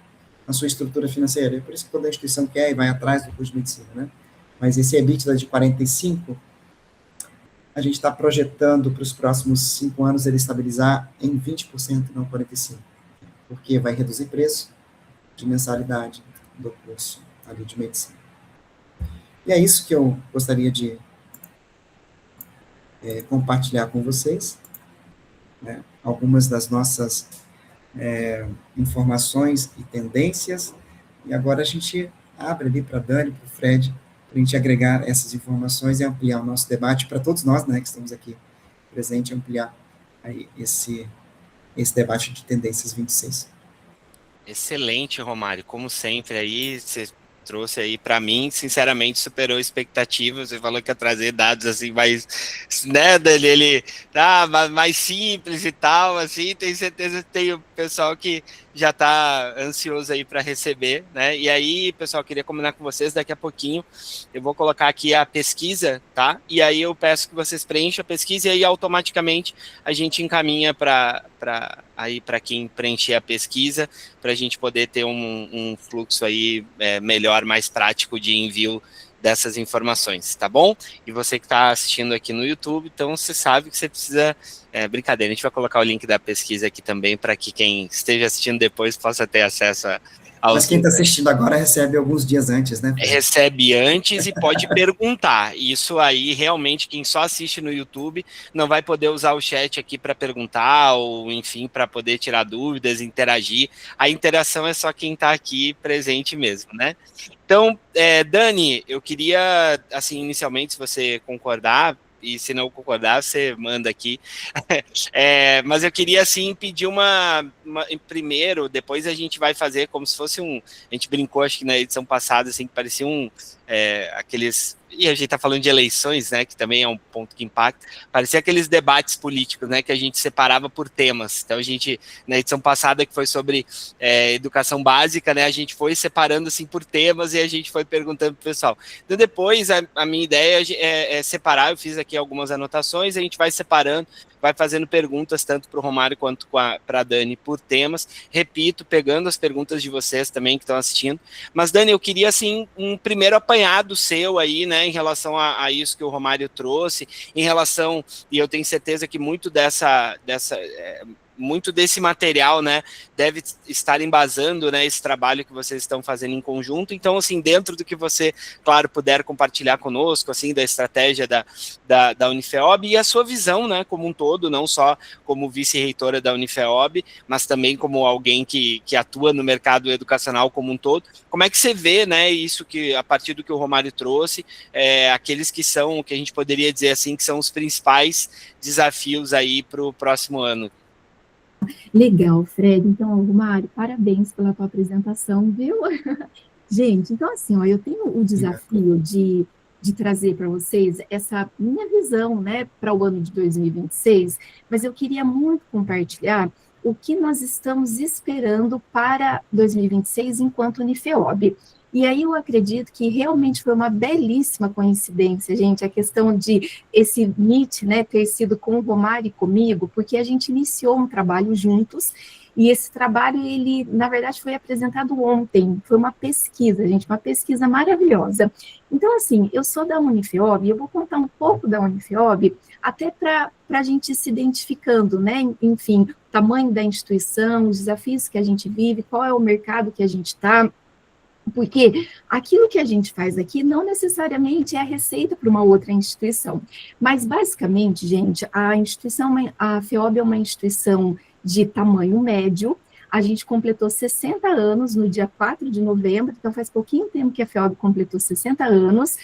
na sua estrutura financeira. É por isso que toda instituição quer e vai atrás do curso de medicina, né? Mas esse EBITDA de 45, a gente está projetando para os próximos 5 anos ele estabilizar em 20%, não 45%, porque vai reduzir preço de mensalidade do curso ali de medicina. E é isso que eu gostaria de compartilhar com vocês, né? Algumas das nossas informações e tendências, e agora a gente abre ali para a Dani, para o Fred, para a gente agregar essas informações e ampliar o nosso debate para todos nós, né, que estamos aqui presentes, ampliar aí esse debate de tendências 26. Excelente, Romário, como sempre aí, você trouxe aí, para mim, sinceramente, superou expectativas. Você falou que ia trazer dados assim mais, né, dele, mais simples e tal, assim, tenho certeza que tem o pessoal que já está ansioso aí para receber, né? E aí, pessoal, queria combinar com vocês, daqui a pouquinho eu vou colocar aqui a pesquisa, tá? E aí eu peço que vocês preencham a pesquisa e aí automaticamente a gente encaminha para quem preencher a pesquisa, para a gente poder ter um fluxo aí melhor, mais prático de envio dessas informações, tá bom? E você que está assistindo aqui no YouTube, então você sabe que você precisa... brincadeira, a gente vai colocar o link da pesquisa aqui também, para que quem esteja assistindo depois possa ter acesso aos... Mas quem está assistindo agora recebe alguns dias antes, né? Recebe antes e pode perguntar. Isso aí, realmente, quem só assiste no YouTube não vai poder usar o chat aqui para perguntar, ou enfim, para poder tirar dúvidas, interagir. A interação é só quem está aqui presente mesmo, né? Então, Dani, eu queria, assim, inicialmente, se você concordar, e se não concordar, você manda aqui. Mas eu queria, assim, pedir primeiro, depois a gente vai fazer como se fosse a gente brincou, acho que na edição passada, assim, que parecia aqueles... E a gente está falando de eleições, né, que também é um ponto que impacta. Parecia aqueles debates políticos, né, que a gente separava por temas. Então, a gente, na edição passada, que foi sobre educação básica, né, a gente foi separando, assim, por temas e a gente foi perguntando para o pessoal. Então, depois, a minha ideia é separar. Eu fiz aqui algumas anotações, a gente vai separando, vai fazendo perguntas tanto para o Romário quanto para a Dani por temas. Repito, pegando as perguntas de vocês também que estão assistindo. Mas, Dani, eu queria, assim, um primeiro apanhado seu aí, né, em relação a isso que o Romário trouxe, em relação, e eu tenho certeza que muito muito desse material, né, deve estar embasando, né, esse trabalho que vocês estão fazendo em conjunto. Então, assim, dentro do que você, claro, puder compartilhar conosco, assim, da estratégia da Unifeob e a sua visão, né, como um todo, não só como vice-reitora da Unifeob, mas também como alguém que atua no mercado educacional como um todo. Como é que você vê, né, isso que, a partir do que o Romário trouxe, aqueles que a gente poderia dizer assim, que são os principais desafios aí para o próximo ano? Legal, Fred. Então, Romário, parabéns pela tua apresentação, viu? Gente, então assim, ó, eu tenho o desafio de trazer para vocês essa minha visão, né, para o ano de 2026, mas eu queria muito compartilhar o que nós estamos esperando para 2026 enquanto Unifeob. E aí eu acredito que realmente foi uma belíssima coincidência, gente, a questão de esse meet, né, ter sido com o Romário e comigo, porque a gente iniciou um trabalho juntos, e esse trabalho, ele, na verdade, foi apresentado ontem, foi uma pesquisa, gente, uma pesquisa maravilhosa. Então, assim, eu sou da Unifeob, e eu vou contar um pouco da Unifeob, até para a gente ir se identificando, né, enfim, o tamanho da instituição, os desafios que a gente vive, qual é o mercado que a gente está, porque aquilo que a gente faz aqui não necessariamente é a receita para uma outra instituição, mas basicamente, gente, a FEOB é uma instituição de tamanho médio, A gente completou 60 anos no dia 4 de novembro, então faz pouquinho tempo que a FEOB completou 60 anos,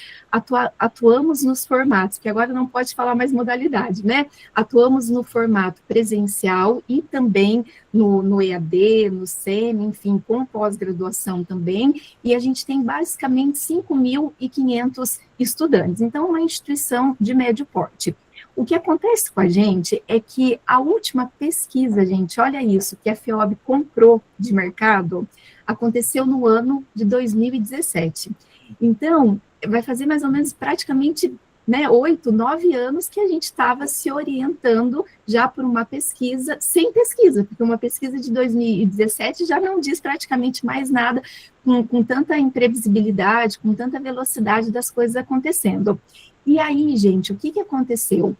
atuamos nos formatos, que agora não pode falar mais modalidade, né? Atuamos no formato presencial e também no EAD, no SEMI, enfim, com pós-graduação também, e a gente tem basicamente 5.500 estudantes, então uma instituição de médio porte. O que acontece com a gente é que a última pesquisa, gente, olha isso, que a FEOB comprou de mercado, aconteceu no ano de 2017. Então, vai fazer mais ou menos praticamente 8, 9 anos que a gente estava se orientando já por uma pesquisa, sem pesquisa, porque uma pesquisa de 2017 já não diz praticamente mais nada, com tanta imprevisibilidade, com tanta velocidade das coisas acontecendo. E aí, gente, o que aconteceu?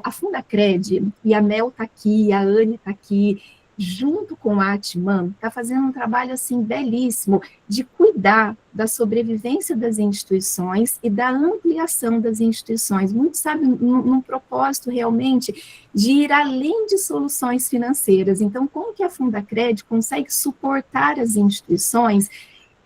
A Fundacred, e a Mel está aqui, a Anne está aqui, junto com a Atman, está fazendo um trabalho, assim, belíssimo, de cuidar da sobrevivência das instituições e da ampliação das instituições, muito, sabe, num propósito, realmente, de ir além de soluções financeiras. Então, como que a Fundacred consegue suportar as instituições,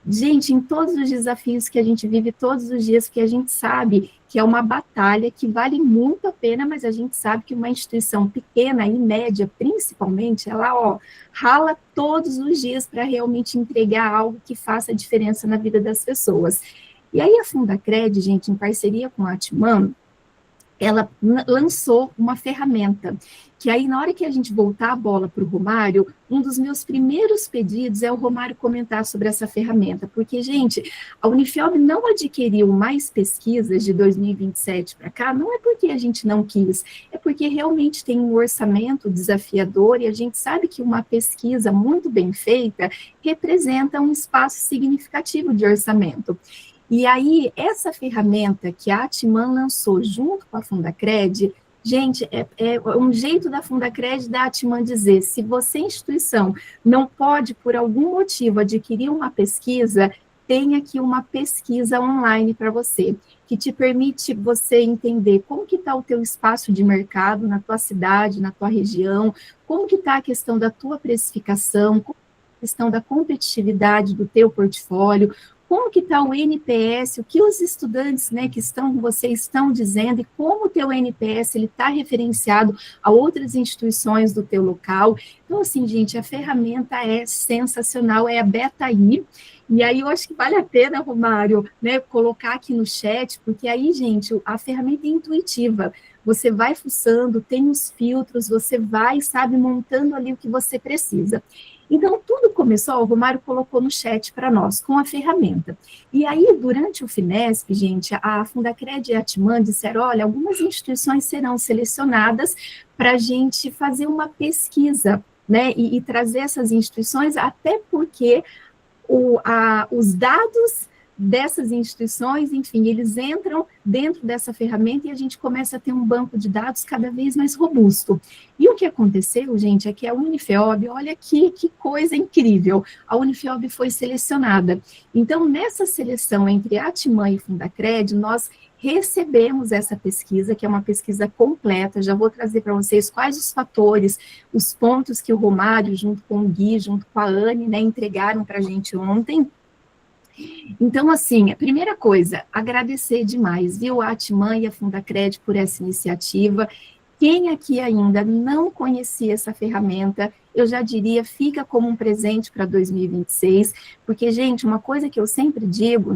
gente, em todos os desafios que a gente vive todos os dias, que a gente sabe que é uma batalha que vale muito a pena, mas a gente sabe que uma instituição pequena e média, principalmente, ela, rala todos os dias para realmente entregar algo que faça a diferença na vida das pessoas. E aí a Fundacred, gente, em parceria com a Atman, ela lançou uma ferramenta, que aí na hora que a gente voltar a bola para o Romário, um dos meus primeiros pedidos é o Romário comentar sobre essa ferramenta, porque, gente, a Unifiob não adquiriu mais pesquisas de 2027 para cá, não é porque a gente não quis, é porque realmente tem um orçamento desafiador e a gente sabe que uma pesquisa muito bem feita representa um espaço significativo de orçamento. E aí, essa ferramenta que a Atman lançou junto com a Fundacred, gente, é um jeito da Fundacred, da Atman dizer, se você, instituição, não pode, por algum motivo, adquirir uma pesquisa, tem aqui uma pesquisa online para você, que te permite você entender como que está o teu espaço de mercado na tua cidade, na tua região, como que está a questão da tua precificação, como a questão da competitividade do teu portfólio, como que está o NPS, o que os estudantes, que estão com você estão dizendo, e como o teu NPS está referenciado a outras instituições do teu local. Então, assim, gente, a ferramenta é sensacional, é a Beta-I, e aí eu acho que vale a pena, Romário, colocar aqui no chat, porque aí, gente, a ferramenta é intuitiva, você vai fuçando, tem os filtros, você vai, sabe, montando ali o que você precisa. Então, tudo começou, o Romário colocou no chat para nós, com a ferramenta. E aí, durante o FINESP, gente, a Fundacred e a Atman disseram, olha, algumas instituições serão selecionadas para a gente fazer uma pesquisa, e trazer essas instituições, até porque os dados dessas instituições, enfim, eles entram dentro dessa ferramenta e a gente começa a ter um banco de dados cada vez mais robusto. E o que aconteceu, gente, é que a Unifiob, olha que coisa incrível, a Unifiob foi selecionada. Então, nessa seleção entre a Atman e Fundacred, nós recebemos essa pesquisa, que é uma pesquisa completa, já vou trazer para vocês quais os fatores, os pontos que o Romário, junto com o Gui, junto com a Anne, entregaram para a gente ontem. Então, assim, a primeira coisa, agradecer demais, viu, a Atman e a Fundacred por essa iniciativa. Quem aqui ainda não conhecia essa ferramenta, eu já diria, fica como um presente para 2026, porque, gente, uma coisa que eu sempre digo,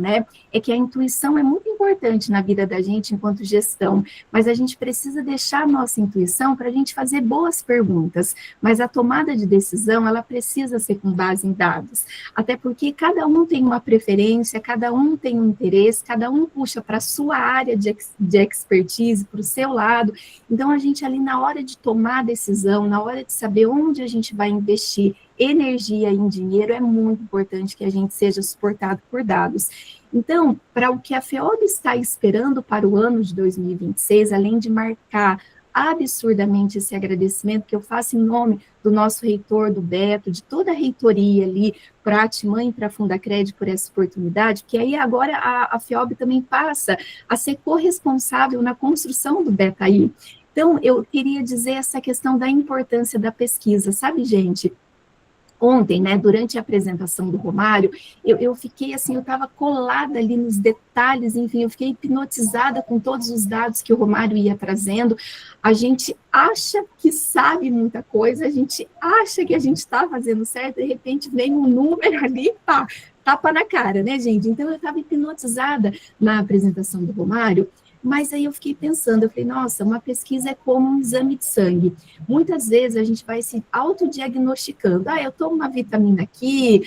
é que a intuição é muito importante na vida da gente enquanto gestão, mas a gente precisa deixar a nossa intuição para a gente fazer boas perguntas, mas a tomada de decisão, ela precisa ser com base em dados, até porque cada um tem uma preferência, cada um tem um interesse, cada um puxa para a sua área de expertise, para o seu lado, então a gente ali na hora de tomar a decisão, na hora de saber onde a gente vai investir energia em dinheiro, é muito importante que a gente seja suportado por dados. Então, para o que a FEOB está esperando para o ano de 2026, além de marcar absurdamente esse agradecimento que eu faço em nome do nosso reitor, do Beto, de toda a reitoria ali, para a Atman e para a Fundacred por essa oportunidade, que aí agora a FEOB também passa a ser corresponsável na construção do Beta-I. Então, eu queria dizer essa questão da importância da pesquisa, sabe, gente? Ontem, né, durante a apresentação do Romário, eu fiquei assim, eu estava colada ali nos detalhes, enfim, eu fiquei hipnotizada com todos os dados que o Romário ia trazendo. A gente acha que sabe muita coisa, a gente acha que a gente está fazendo certo, de repente vem um número ali, pá, tapa na cara, né, gente? Então, eu estava hipnotizada na apresentação do Romário, mas aí eu fiquei pensando, eu falei, nossa, uma pesquisa é como um exame de sangue. Muitas vezes a gente vai se autodiagnosticando. Eu tomo uma vitamina aqui,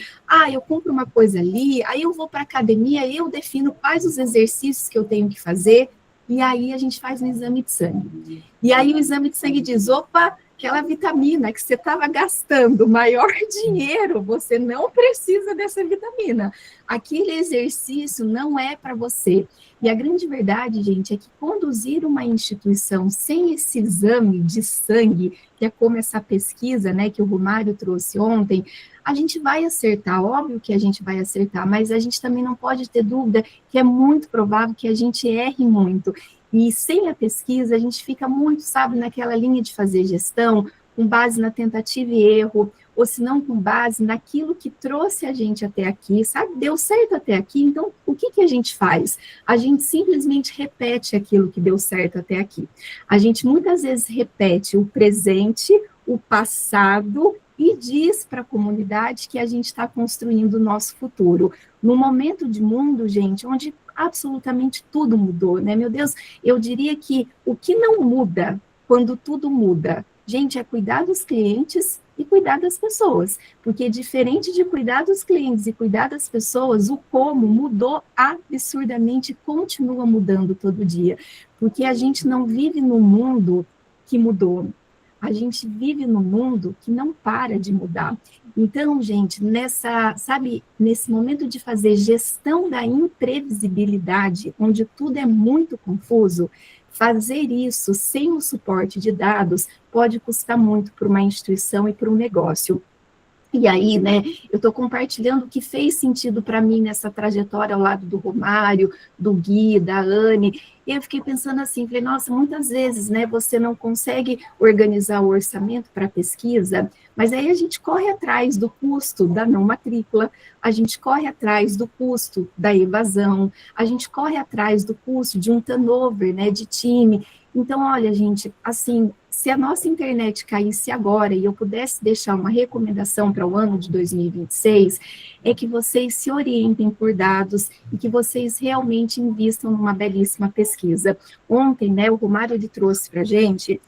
eu compro uma coisa ali, aí eu vou para a academia, eu defino quais os exercícios que eu tenho que fazer, e aí a gente faz um exame de sangue. E aí o exame de sangue diz, opa, aquela vitamina que você estava gastando maior dinheiro, você não precisa dessa vitamina. Aquele exercício não é para você. E a grande verdade, gente, é que conduzir uma instituição sem esse exame de sangue, que é como essa pesquisa, né, que o Romário trouxe ontem, a gente vai acertar, óbvio que a gente vai acertar, mas a gente também não pode ter dúvida que é muito provável que a gente erre muito. E sem a pesquisa, a gente fica muito, sabe, naquela linha de fazer gestão, com base na tentativa e erro, ou se não com base naquilo que trouxe a gente até aqui, sabe? Deu certo até aqui, então o que a gente faz? A gente simplesmente repete aquilo que deu certo até aqui. A gente muitas vezes repete o presente, o passado, e diz para a comunidade que a gente está construindo o nosso futuro. No momento de mundo, gente, onde absolutamente tudo mudou, né? Meu Deus, eu diria que o que não muda quando tudo muda, gente, é cuidar dos clientes e cuidar das pessoas, porque diferente de cuidar dos clientes e cuidar das pessoas, o como mudou absurdamente, continua mudando todo dia, porque a gente não vive num mundo que mudou, a gente vive num mundo que não para de mudar. Então, gente, nesse momento de fazer gestão da imprevisibilidade, onde tudo é muito confuso, fazer isso sem o suporte de dados pode custar muito para uma instituição e para um negócio. E aí, né, eu estou compartilhando o que fez sentido para mim nessa trajetória ao lado do Romário, do Gui, da Anne, e eu fiquei pensando assim, falei, nossa, muitas vezes, né, você não consegue organizar o orçamento para pesquisa, mas aí a gente corre atrás do custo da não matrícula, a gente corre atrás do custo da evasão, a gente corre atrás do custo de um turnover, né, de time. Então, olha, gente, assim, se a nossa internet caísse agora e eu pudesse deixar uma recomendação para o ano de 2026, é que vocês se orientem por dados e que vocês realmente invistam numa belíssima pesquisa. Ontem, né, o Romário ele trouxe para a gente,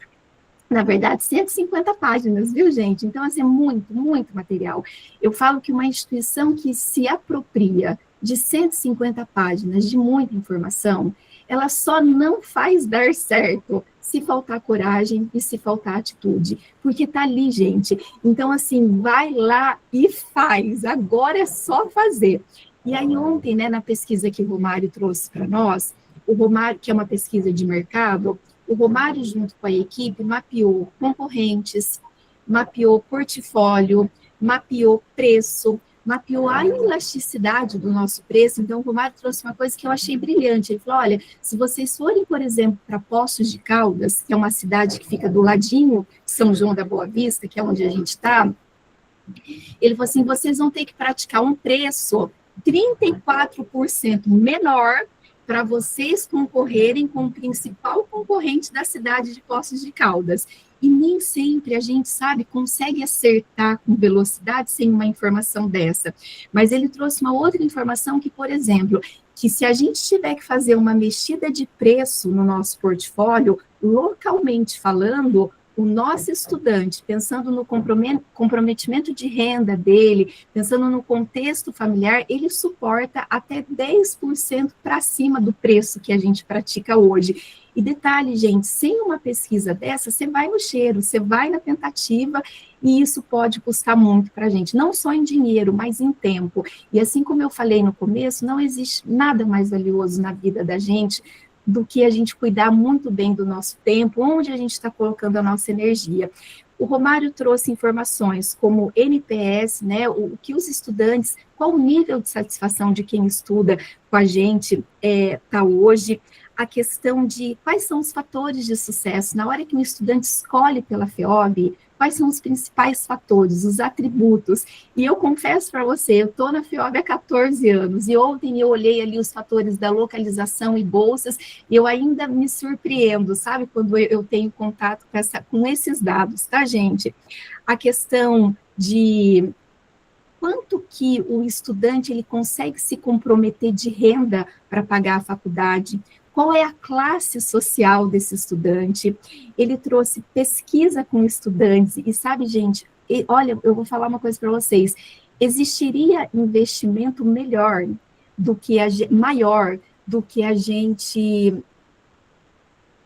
na verdade, 150 páginas, viu, gente? Então, assim, muito, muito material. Eu falo que uma instituição que se apropria de 150 páginas de muita informação, ela só não faz dar certo se faltar coragem e se faltar atitude, porque tá ali, gente. Então, assim, vai lá e faz, agora é só fazer. E aí, ontem, né, na pesquisa que o Romário trouxe para nós, o Romário, que é uma pesquisa de mercado, o Romário, junto com a equipe, mapeou concorrentes, mapeou portfólio, mapeou preço, mapeou a elasticidade do nosso preço. Então, o Romário trouxe uma coisa que eu achei brilhante. Ele falou, olha, se vocês forem, por exemplo, para Poços de Caldas, que é uma cidade que fica do ladinho de São João da Boa Vista, que é onde a gente está, ele falou assim, vocês vão ter que praticar um preço 34% menor para vocês concorrerem com o principal concorrente da cidade de Poços de Caldas. E nem sempre a gente, sabe, consegue acertar com velocidade sem uma informação dessa. Mas ele trouxe uma outra informação que, por exemplo, que se a gente tiver que fazer uma mexida de preço no nosso portfólio, localmente falando, o nosso estudante, pensando no comprometimento de renda dele, pensando no contexto familiar, ele suporta até 10% para cima do preço que a gente pratica hoje. E detalhe, gente, sem uma pesquisa dessa, você vai no cheiro, você vai na tentativa, e isso pode custar muito para a gente, não só em dinheiro, mas em tempo. E assim como eu falei no começo, não existe nada mais valioso na vida da gente do que a gente cuidar muito bem do nosso tempo, onde a gente está colocando a nossa energia. O Romário trouxe informações como NPS, né, o que os estudantes, qual o nível de satisfação de quem estuda com a gente está hoje, a questão de quais são os fatores de sucesso. Na hora que um estudante escolhe pela FEOB, quais são os principais fatores, os atributos. E eu confesso para você, eu estou na FIOB há 14 anos, e ontem eu olhei ali os fatores da localização e bolsas, e eu ainda me surpreendo, sabe, quando eu tenho contato com esses dados, tá, gente? A questão de quanto que o estudante ele consegue se comprometer de renda para pagar a faculdade, qual é a classe social desse estudante. Ele trouxe pesquisa com estudantes, e sabe, gente, olha, eu vou falar uma coisa para vocês, existiria investimento maior do que a gente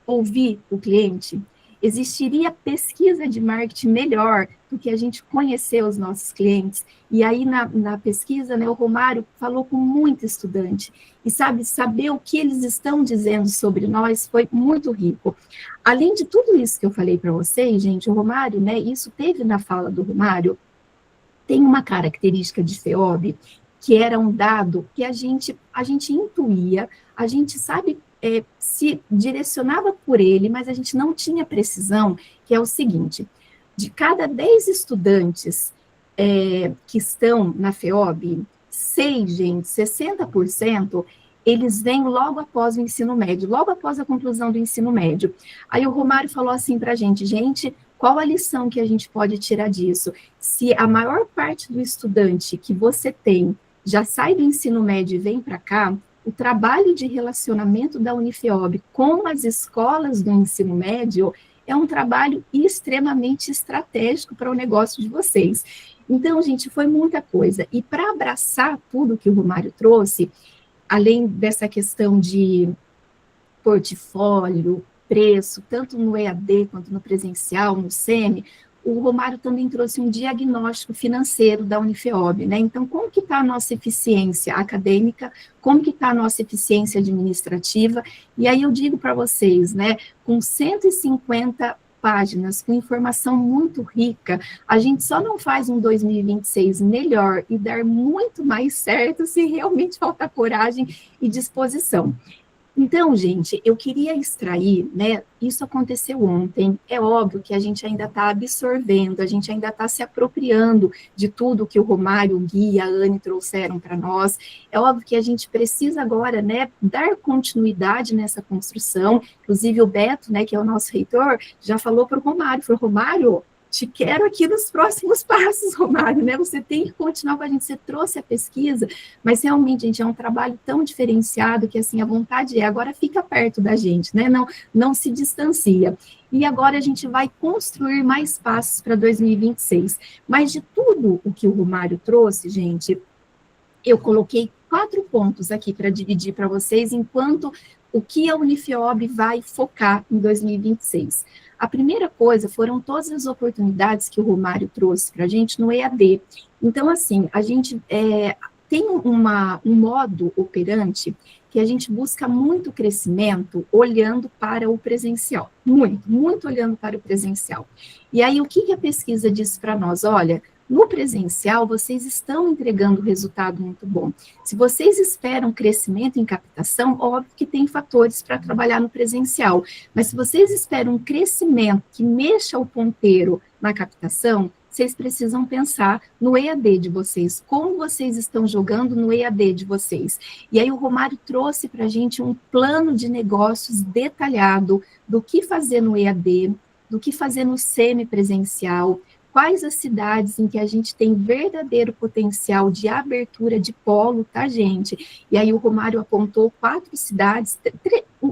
ouvir o cliente? Existiria pesquisa de marketing melhor do que a gente conhecer os nossos clientes? E aí, na pesquisa, né, o Romário falou com muito estudante, e saber o que eles estão dizendo sobre nós foi muito rico. Além de tudo isso que eu falei para vocês, gente, o Romário, né, isso teve na fala do Romário, tem uma característica de FEOB, que era um dado que a gente intuía, a gente sabe, se direcionava por ele, mas a gente não tinha precisão, que é o seguinte, de cada 10 estudantes que estão na FEOB, 60%, eles vêm logo após o ensino médio, logo após a conclusão do ensino médio. Aí o Romário falou assim para a gente, qual a lição que a gente pode tirar disso? Se a maior parte do estudante que você tem já sai do ensino médio e vem para cá, o trabalho de relacionamento da Unifeob com as escolas do ensino médio é um trabalho extremamente estratégico para o negócio de vocês. Então, gente, foi muita coisa. E para abraçar tudo que o Romário trouxe, além dessa questão de portfólio, preço, tanto no EAD quanto no presencial, no SEMI, o Romário também trouxe um diagnóstico financeiro da Unifeob, né? Então, como que está a nossa eficiência acadêmica, como que está a nossa eficiência administrativa? E aí eu digo para vocês, né, com 150 páginas, com informação muito rica, a gente só não faz um 2026 melhor e dar muito mais certo se realmente faltar coragem e disposição. Então, gente, eu queria extrair, né, isso aconteceu ontem, é óbvio que a gente ainda está absorvendo, a gente ainda está se apropriando de tudo que o Romário, o Gui e a Anne trouxeram para nós, é óbvio que a gente precisa agora, né, dar continuidade nessa construção, inclusive o Beto, né, que é o nosso reitor, já falou para o Romário, te quero aqui nos próximos passos, Romário, né? Você tem que continuar com a gente, você trouxe a pesquisa, mas realmente, gente, é um trabalho tão diferenciado que, assim, a vontade agora fica perto da gente, né? Não se distancia. E agora a gente vai construir mais passos para 2026. Mas de tudo o que o Romário trouxe, gente, eu coloquei 4 pontos aqui para dividir para vocês, enquanto o que a Unifeob vai focar em 2026. A primeira coisa foram todas as oportunidades que o Romário trouxe para a gente no EAD. Então, assim, a gente tem um modo operante que a gente busca muito crescimento olhando para o presencial. Muito olhando para o presencial. E aí, o que a pesquisa diz para nós? Olha, no presencial, vocês estão entregando resultado muito bom. Se vocês esperam crescimento em captação, óbvio que tem fatores para trabalhar no presencial, mas se vocês esperam um crescimento que mexa o ponteiro na captação, vocês precisam pensar no EAD de vocês, como vocês estão jogando no EAD de vocês. E aí o Romário trouxe para a gente um plano de negócios detalhado do que fazer no EAD, do que fazer no semipresencial, quais as cidades em que a gente tem verdadeiro potencial de abertura de polo, tá, gente? E aí o Romário apontou 4 cidades,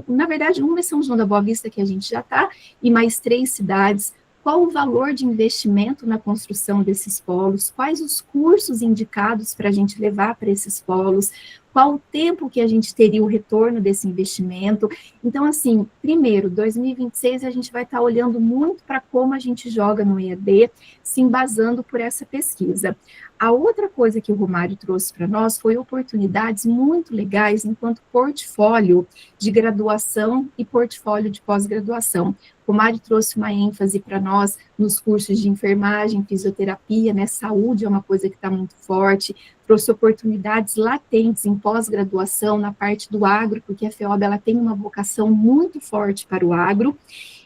na verdade, uma é São João da Boa Vista, que a gente já está, e mais 3 cidades. Qual o valor de investimento na construção desses polos? Quais os cursos indicados para a gente levar para esses polos? Qual o tempo que a gente teria o retorno desse investimento? Então, assim, primeiro, 2026, a gente vai estar olhando muito para como a gente joga no EAD, se embasando por essa pesquisa. A outra coisa que o Romário trouxe para nós foi oportunidades muito legais enquanto portfólio de graduação e portfólio de pós-graduação. O Romário trouxe uma ênfase para nós nos cursos de enfermagem, fisioterapia, né? Saúde é uma coisa que está muito forte, trouxe oportunidades latentes em pós-graduação na parte do agro, porque a FEOB ela tem uma vocação muito forte para o agro.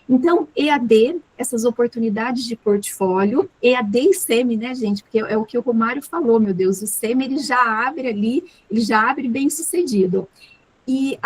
Então, EAD, essas oportunidades de portfólio, EAD e SEMI, né, gente? Porque é o que o Romário falou, meu Deus, o SEMI, ele já abre ali, ele já abre bem sucedido. E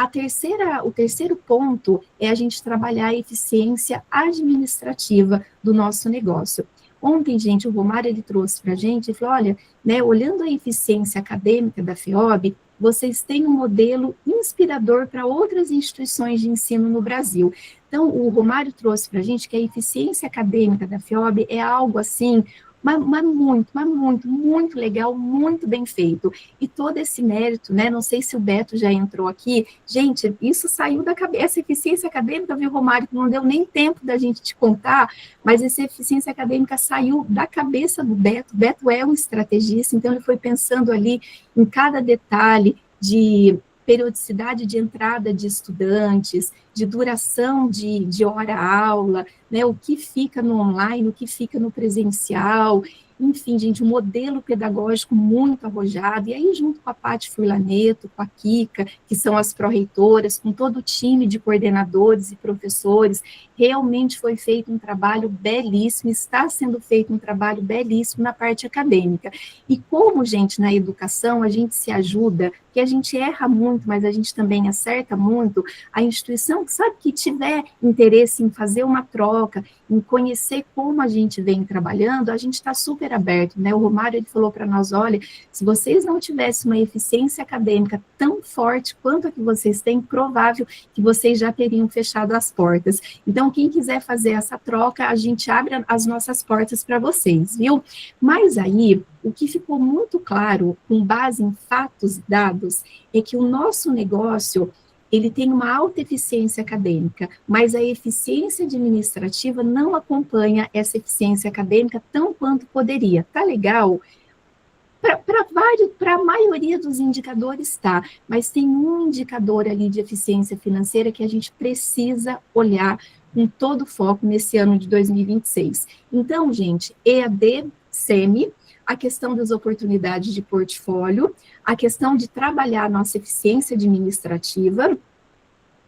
o terceiro ponto é a gente trabalhar a eficiência administrativa do nosso negócio. Ontem, gente, o Romário, ele trouxe para a gente e falou, olha, né, olhando a eficiência acadêmica da FEOB, vocês têm um modelo inspirador para outras instituições de ensino no Brasil. Então, o Romário trouxe para a gente que a eficiência acadêmica da FEOB é algo assim, mas muito legal, muito bem feito. E todo esse mérito, né, não sei se o Beto já entrou aqui, gente, isso saiu da cabeça, eficiência acadêmica, viu, Romário, que não deu nem tempo da gente te contar, mas essa eficiência acadêmica saiu da cabeça do Beto. Beto é um estrategista, então ele foi pensando ali em cada detalhe de periodicidade de entrada de estudantes, de duração de hora-aula, né, o que fica no online, o que fica no presencial, enfim, gente, um modelo pedagógico muito arrojado, e aí junto com a Paty Furlaneto, com a Kika, que são as pró-reitoras, com todo o time de coordenadores e professores, realmente foi feito um trabalho belíssimo, está sendo feito um trabalho belíssimo na parte acadêmica. E como, gente, na educação, a gente se ajuda, que a gente erra muito, mas a gente também acerta muito, a instituição, sabe, que tiver interesse em fazer uma troca, em conhecer como a gente vem trabalhando, a gente está super aberto, né? O Romário, ele falou para nós, olha, se vocês não tivessem uma eficiência acadêmica tão forte quanto a que vocês têm, provável que vocês já teriam fechado as portas. Então, quem quiser fazer essa troca, a gente abre as nossas portas para vocês, viu? Mas aí, o que ficou muito claro, com base em fatos e dados, é que o nosso negócio, ele tem uma alta eficiência acadêmica, mas a eficiência administrativa não acompanha essa eficiência acadêmica tão quanto poderia. Tá legal? Para a maioria dos indicadores tá, mas tem um indicador ali de eficiência financeira que a gente precisa olhar com todo o foco nesse ano de 2026. Então, gente, EAD, SEMI, a questão das oportunidades de portfólio, a questão de trabalhar a nossa eficiência administrativa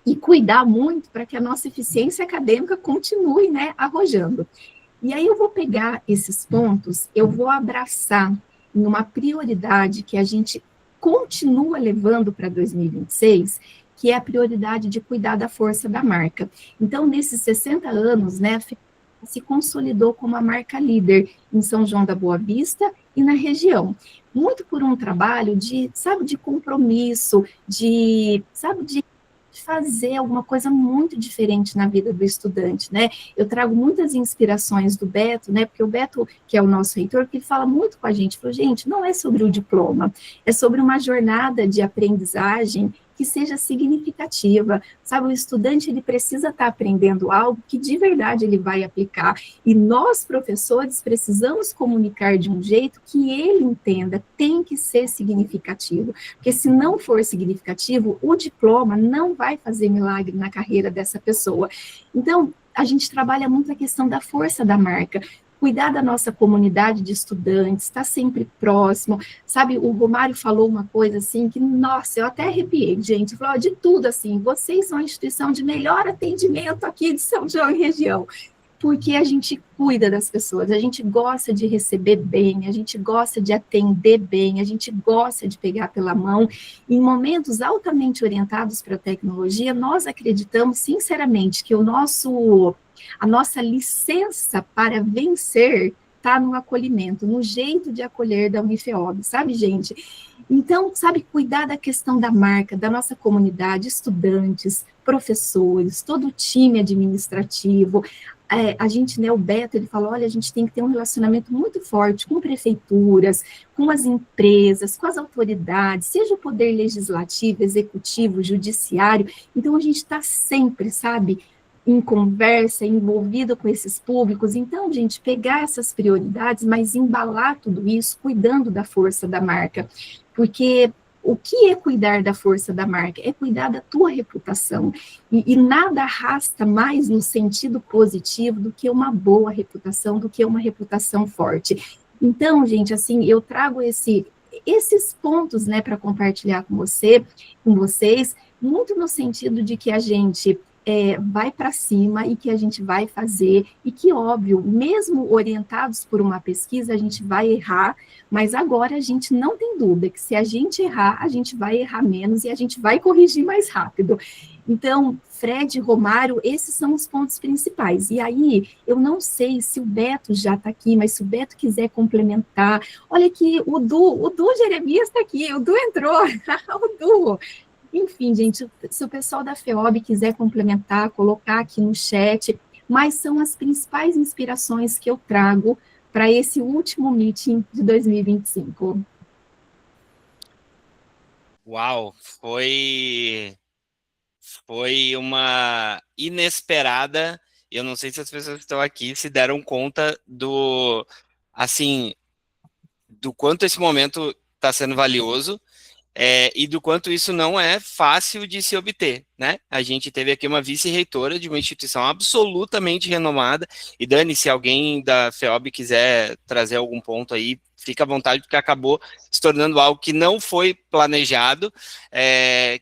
e cuidar muito para que a nossa eficiência acadêmica continue, né, arrojando. E aí eu vou pegar esses pontos, eu vou abraçar em uma prioridade que a gente continua levando para 2026, que é a prioridade de cuidar da força da marca. Então, nesses 60 anos, né, se consolidou como a marca líder em São João da Boa Vista e na região. Muito por um trabalho de, sabe, de compromisso, de fazer alguma coisa muito diferente na vida do estudante, né? Eu trago muitas inspirações do Beto, né? Porque o Beto, que é o nosso reitor, que ele fala muito com a gente, falou, gente, não é sobre o diploma, é sobre uma jornada de aprendizagem que seja significativa, sabe, o estudante, ele precisa estar aprendendo algo que de verdade ele vai aplicar, e nós, professores, precisamos comunicar de um jeito que ele entenda, tem que ser significativo, porque se não for significativo, o diploma não vai fazer milagre na carreira dessa pessoa. Então, a gente trabalha muito a questão da força da marca, cuidar da nossa comunidade de estudantes, estar sempre próximo, sabe, o Romário falou uma coisa assim, que, nossa, eu até arrepiei, gente, falou, de tudo assim, vocês são a instituição de melhor atendimento aqui de São João e região, porque a gente cuida das pessoas, a gente gosta de receber bem, a gente gosta de atender bem, a gente gosta de pegar pela mão, em momentos altamente orientados para a tecnologia, nós acreditamos, sinceramente, que a nossa licença para vencer está no acolhimento, no jeito de acolher da Unifeob, sabe, gente? Então, sabe, cuidar da questão da marca, da nossa comunidade, estudantes, professores, todo o time administrativo, a gente, né, o Beto, ele falou, olha, a gente tem que ter um relacionamento muito forte com prefeituras, com as empresas, com as autoridades, seja o poder legislativo, executivo, judiciário, então a gente está sempre, sabe, em conversa, envolvido com esses públicos, então, gente, pegar essas prioridades, mas embalar tudo isso, cuidando da força da marca, porque o que é cuidar da força da marca? É cuidar da tua reputação, e nada arrasta mais no sentido positivo do que uma boa reputação, do que uma reputação forte. Então, gente, assim, eu trago esses pontos, né, para compartilhar com vocês, muito no sentido de que a gente vai para cima e que a gente vai fazer, e que, óbvio, mesmo orientados por uma pesquisa, a gente vai errar, mas agora a gente não tem dúvida que se a gente errar, a gente vai errar menos e a gente vai corrigir mais rápido. Então, Fred, Romário, esses são os pontos principais. E aí, eu não sei se o Beto já está aqui, mas se o Beto quiser complementar, olha aqui, o Du Jeremias está aqui, o Du entrou, o Du. Enfim, gente, se o pessoal da FEOB quiser complementar, colocar aqui no chat, mas são as principais inspirações que eu trago para esse último meeting de 2025. Uau, foi uma inesperada. Eu não sei se as pessoas que estão aqui se deram conta assim, do quanto esse momento está sendo valioso. E do quanto isso não é fácil de se obter, né? A gente teve aqui uma vice-reitora de uma instituição absolutamente renomada, e Dani, se alguém da FEOB quiser trazer algum ponto aí, fica à vontade, porque acabou se tornando algo que não foi planejado,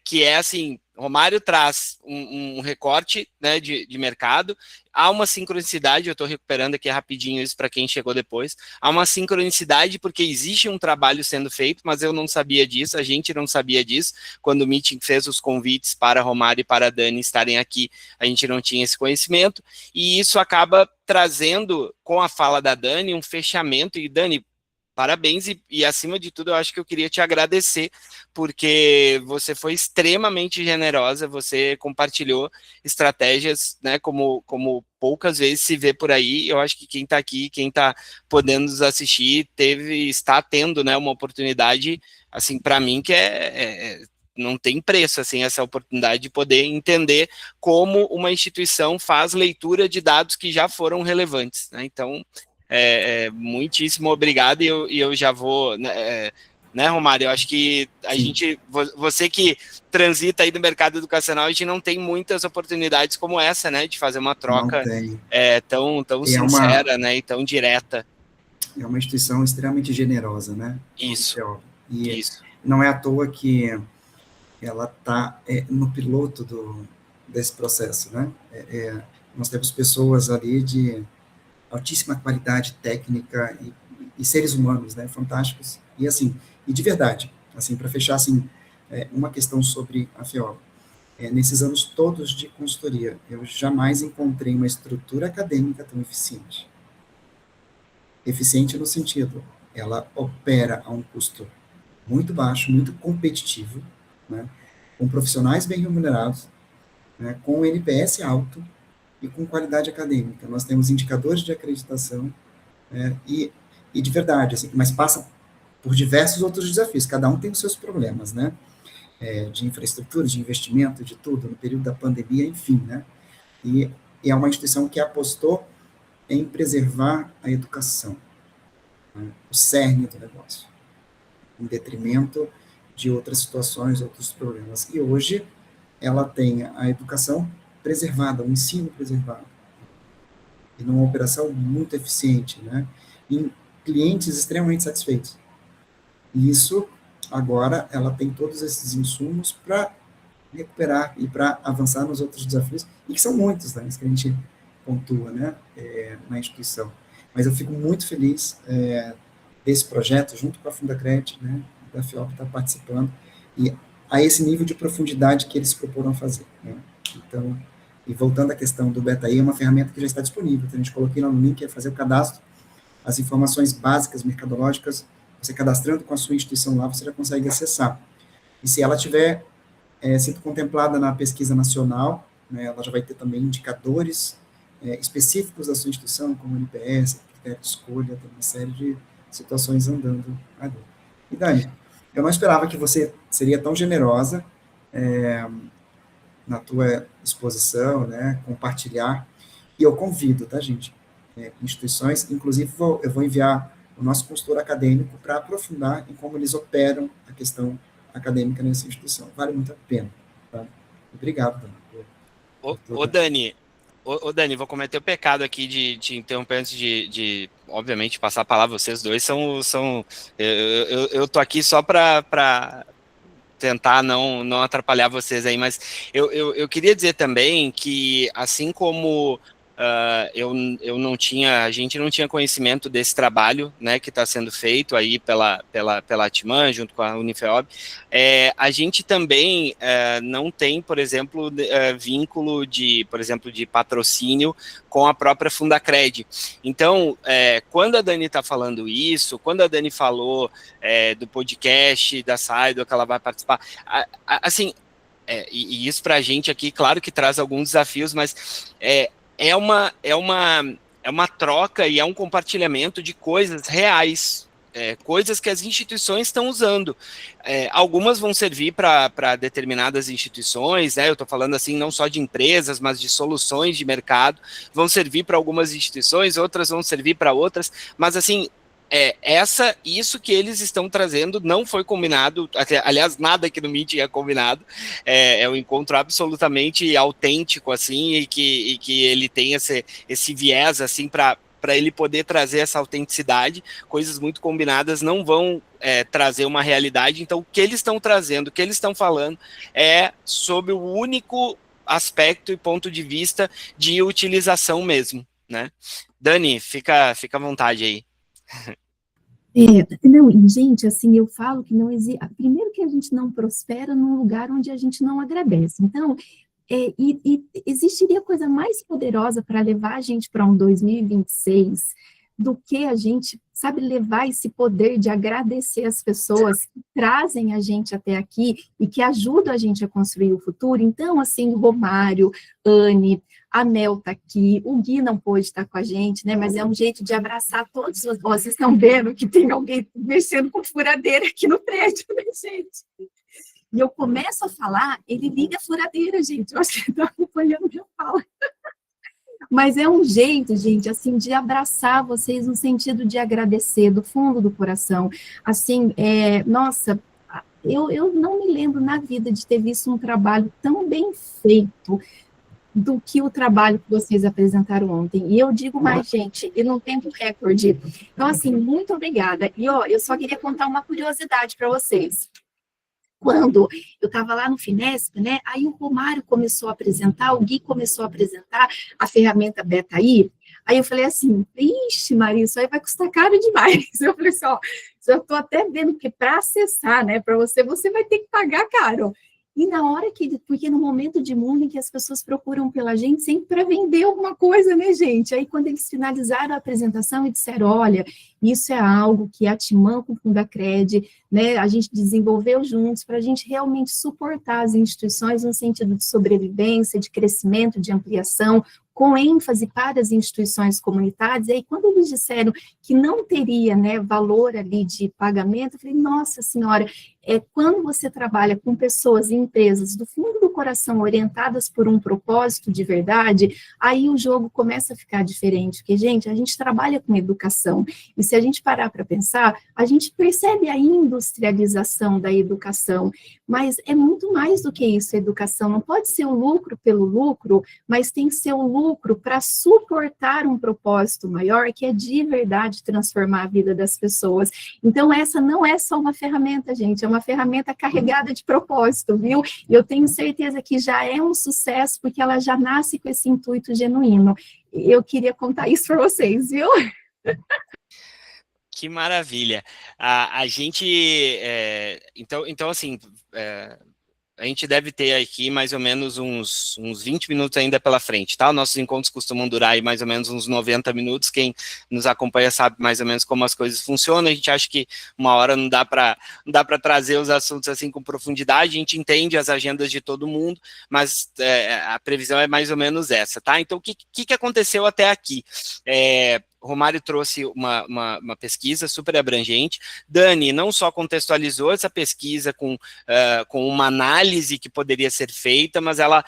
que é assim, Romário traz um recorte, né, de mercado, há uma sincronicidade, eu estou recuperando aqui rapidinho isso para quem chegou depois, há uma sincronicidade porque existe um trabalho sendo feito, mas eu não sabia disso, a gente não sabia disso, quando o meeting fez os convites para Romário e para Dani estarem aqui, a gente não tinha esse conhecimento, e isso acaba trazendo, com a fala da Dani, um fechamento, e Dani, parabéns, e acima de tudo eu acho que eu queria te agradecer, porque você foi extremamente generosa, você compartilhou estratégias, né, como poucas vezes se vê por aí. Eu acho que quem está aqui, quem está podendo nos assistir, está tendo, né, uma oportunidade, assim, para mim, que não tem preço, assim, essa oportunidade de poder entender como uma instituição faz leitura de dados que já foram relevantes, né? Então, muitíssimo obrigado, e eu já vou, né, Romário, eu acho que você que transita aí no mercado educacional, a gente não tem muitas oportunidades como essa, né, de fazer uma troca tão sincera, né, e tão direta. É uma instituição extremamente generosa, né? Isso. Isso. Não é à toa que ela está no piloto desse processo, né? Nós temos pessoas ali de altíssima qualidade técnica e seres humanos, né, fantásticos, e assim, e de verdade, assim, para fechar, assim, uma questão sobre a FEOB, nesses anos todos de consultoria, eu jamais encontrei uma estrutura acadêmica tão eficiente. Eficiente no sentido, ela opera a um custo muito baixo, muito competitivo, né, com profissionais bem remunerados, né, com um NPS alto, e com qualidade acadêmica. Nós temos indicadores de acreditação, e de verdade, assim, mas passa por diversos outros desafios, cada um tem os seus problemas, né, de infraestrutura, de investimento, de tudo, no período da pandemia, enfim, né, e é uma instituição que apostou em preservar a educação, né, o cerne do negócio, em detrimento de outras situações, outros problemas, e hoje ela tem a educação preservada, o ensino preservado, e numa operação muito eficiente, né, em clientes extremamente satisfeitos. E isso, agora, ela tem todos esses insumos para recuperar e para avançar nos outros desafios, e que são muitos, né, que a gente pontua, né, na instituição. Mas eu fico muito feliz desse projeto, junto com a Fundacred, né, da FEOB está participando, e a esse nível de profundidade que eles se proporam fazer, né. Então, e voltando à questão do BetaI, é uma ferramenta que já está disponível, então a gente coloquei lá no link, é fazer o cadastro, as informações básicas, mercadológicas, você cadastrando com a sua instituição lá, você já consegue acessar. E se ela tiver sido contemplada na pesquisa nacional, né, ela já vai ter também indicadores específicos da sua instituição, como NPS, critério de escolha, tem uma série de situações andando ali. E Dani, eu não esperava que você seria tão generosa, na tua exposição, né, compartilhar, e eu convido, tá, gente, instituições, inclusive eu vou enviar o nosso consultor acadêmico para aprofundar em como eles operam a questão acadêmica nessa instituição, vale muito a pena, tá? Obrigado, Dani. Dani, vou cometer o pecado aqui de te interromper antes de obviamente, passar a palavra, vocês dois eu tô aqui só para tentar não atrapalhar vocês aí, mas eu queria dizer também que, assim como eu não tinha, a gente não tinha conhecimento desse trabalho, né, que está sendo feito aí pela Atman, junto com a Unifeob, a gente também não tem, por exemplo, vínculo por exemplo, de patrocínio com a própria Fundacred. Então, quando a Dani está falando isso, quando a Dani falou do podcast, da Saido, que ela vai participar, assim, e isso para a gente aqui, claro que traz alguns desafios, mas é uma troca e é um compartilhamento de coisas reais, coisas que as instituições estão usando. Algumas vão servir para determinadas instituições, né? Eu estou falando assim não só de empresas, mas de soluções de mercado, vão servir para algumas instituições, outras vão servir para outras, mas assim, isso que eles estão trazendo não foi combinado, aliás, nada aqui no Meet é combinado, é um encontro absolutamente autêntico, assim, e que ele tem esse viés, assim, para ele poder trazer essa autenticidade. Coisas muito combinadas não vão trazer uma realidade. Então, o que eles estão trazendo, o que eles estão falando é sobre o único aspecto e ponto de vista de utilização mesmo, né? Dani, fica à vontade aí. Não, e, gente, assim, eu falo que não existe. Primeiro que a gente não prospera num lugar onde a gente não agradece. Então, e existiria coisa mais poderosa para levar a gente para um 2026 do que a gente, sabe, levar esse poder de agradecer as pessoas que trazem a gente até aqui e que ajudam a gente a construir o futuro. Então, assim, Romário, Anne, a Mel está aqui, o Gui não pôde estar com a gente, né, mas é um jeito de abraçar todos. Vocês estão vendo que tem alguém mexendo com furadeira aqui no prédio, né, gente? E eu começo a falar, ele liga a furadeira, gente. Eu acho que ele está acompanhando minha fala. Mas é um jeito, gente, assim, de abraçar vocês no sentido de agradecer do fundo do coração. Assim, nossa, eu não me lembro na vida de ter visto um trabalho tão bem feito do que o trabalho que vocês apresentaram ontem. E eu digo mais, gente, e não tempo recorde. Então, assim, muito obrigada. E, ó, eu só queria contar uma curiosidade para vocês. Quando eu estava lá no Finesp, né, aí o Romário começou a apresentar, o Gui começou a apresentar a ferramenta Beta aí eu falei assim, ixi, Maria, isso aí vai custar caro demais. Eu falei assim, ó, eu estou até vendo que para acessar, né, para você vai ter que pagar caro. E na hora porque no momento de mundo em que as pessoas procuram pela gente sempre para vender alguma coisa, né, gente? Aí quando eles finalizaram a apresentação e disseram, olha, isso é algo que a Atman com o Fundacred, né, a gente desenvolveu juntos para a gente realmente suportar as instituições no sentido de sobrevivência, de crescimento, de ampliação, com ênfase para as instituições comunitárias. E aí, quando eles disseram que não teria, né, valor ali de pagamento, eu falei, nossa senhora, quando você trabalha com pessoas e empresas do fundo do coração orientadas por um propósito de verdade, aí o jogo começa a ficar diferente, porque, gente, a gente trabalha com educação, e se a gente parar para pensar, a gente percebe a industrialização da educação, mas é muito mais do que isso, a educação não pode ser o lucro pelo lucro, mas tem que ser o lucro para suportar um propósito maior, que é de verdade transformar a vida das pessoas. Então, essa não é só uma ferramenta, gente, é uma ferramenta carregada de propósito, viu? E eu tenho certeza que já é um sucesso, porque ela já nasce com esse intuito genuíno. Eu queria contar isso para vocês, viu? Que maravilha. A gente, então assim, a gente deve ter aqui mais ou menos uns 20 minutos ainda pela frente, tá? Nossos encontros costumam durar aí mais ou menos uns 90 minutos, quem nos acompanha sabe mais ou menos como as coisas funcionam, a gente acha que uma hora não dá para trazer os assuntos assim com profundidade, a gente entende as agendas de todo mundo, mas a previsão é mais ou menos essa, tá? Então, o que aconteceu até aqui? Romário trouxe uma pesquisa super abrangente. Dani não só contextualizou essa pesquisa com uma análise que poderia ser feita, mas ela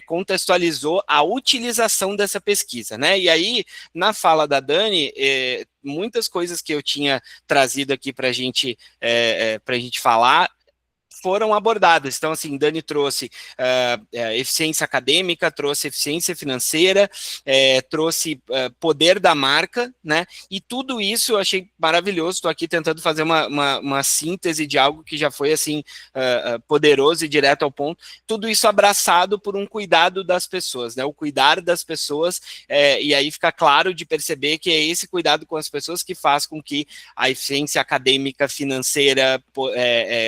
contextualizou a utilização dessa pesquisa, né? E aí, na fala da Dani, muitas coisas que eu tinha trazido aqui para a gente falar foram abordadas. Então, assim, Dani trouxe eficiência acadêmica, trouxe eficiência financeira, trouxe poder da marca, né? E tudo isso eu achei maravilhoso. Estou aqui tentando fazer uma síntese de algo que já foi, assim, poderoso e direto ao ponto. Tudo isso abraçado por um cuidado das pessoas, né? O cuidar das pessoas, e aí fica claro de perceber que é esse cuidado com as pessoas que faz com que a eficiência acadêmica, financeira,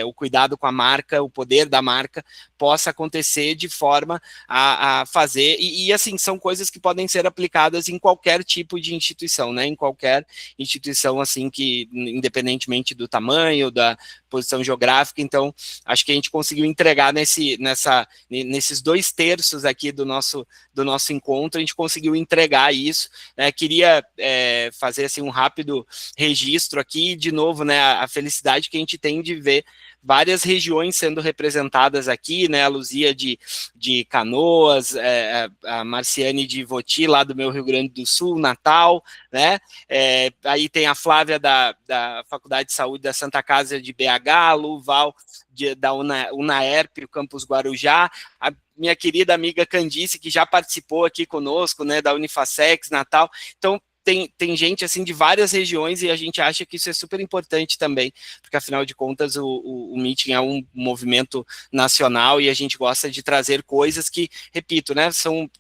o cuidado com a marca, o poder da marca, possa acontecer de forma a fazer, e assim, são coisas que podem ser aplicadas em qualquer tipo de instituição, né? Em qualquer instituição, assim, que independentemente do tamanho, da posição geográfica. Então, acho que a gente conseguiu entregar nesses 2/3 aqui do nosso encontro, a gente conseguiu entregar isso, né? Queria fazer, assim, um rápido registro aqui, de novo, né, a felicidade que a gente tem de ver várias regiões sendo representadas aqui, né, a Luzia de Canoas, a Marciane de Voti, lá do meu Rio Grande do Sul, Natal, né, aí tem a Flávia da Faculdade de Saúde da Santa Casa de BH, a Luval da UNAERP, o Campus Guarujá, a minha querida amiga Candice, que já participou aqui conosco, né, da Unifacex, Natal. Então, tem gente, assim, de várias regiões, e a gente acha que isso é super importante também, porque, afinal de contas, o Meeting é um movimento nacional, e a gente gosta de trazer coisas que, repito, né,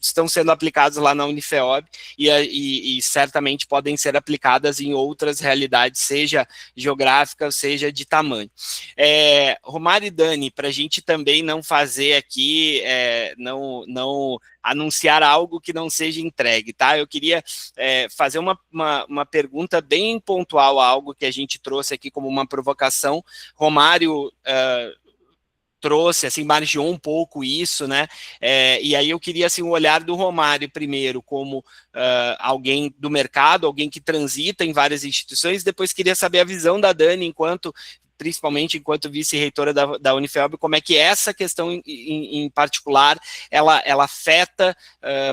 estão sendo aplicadas lá na Unifeob, e certamente podem ser aplicadas em outras realidades, seja geográficas, seja de tamanho. Romário e Dani, para a gente também não fazer aqui, não anunciar algo que não seja entregue, tá? Eu queria fazer uma pergunta bem pontual a algo que a gente trouxe aqui como uma provocação. Romário trouxe, assim, margeou um pouco isso, né? E aí eu queria, assim, o olhar do Romário primeiro como alguém do mercado, alguém que transita em várias instituições, depois queria saber a visão da Dani principalmente enquanto vice-reitora da Unifeob, como é que essa questão em particular, ela afeta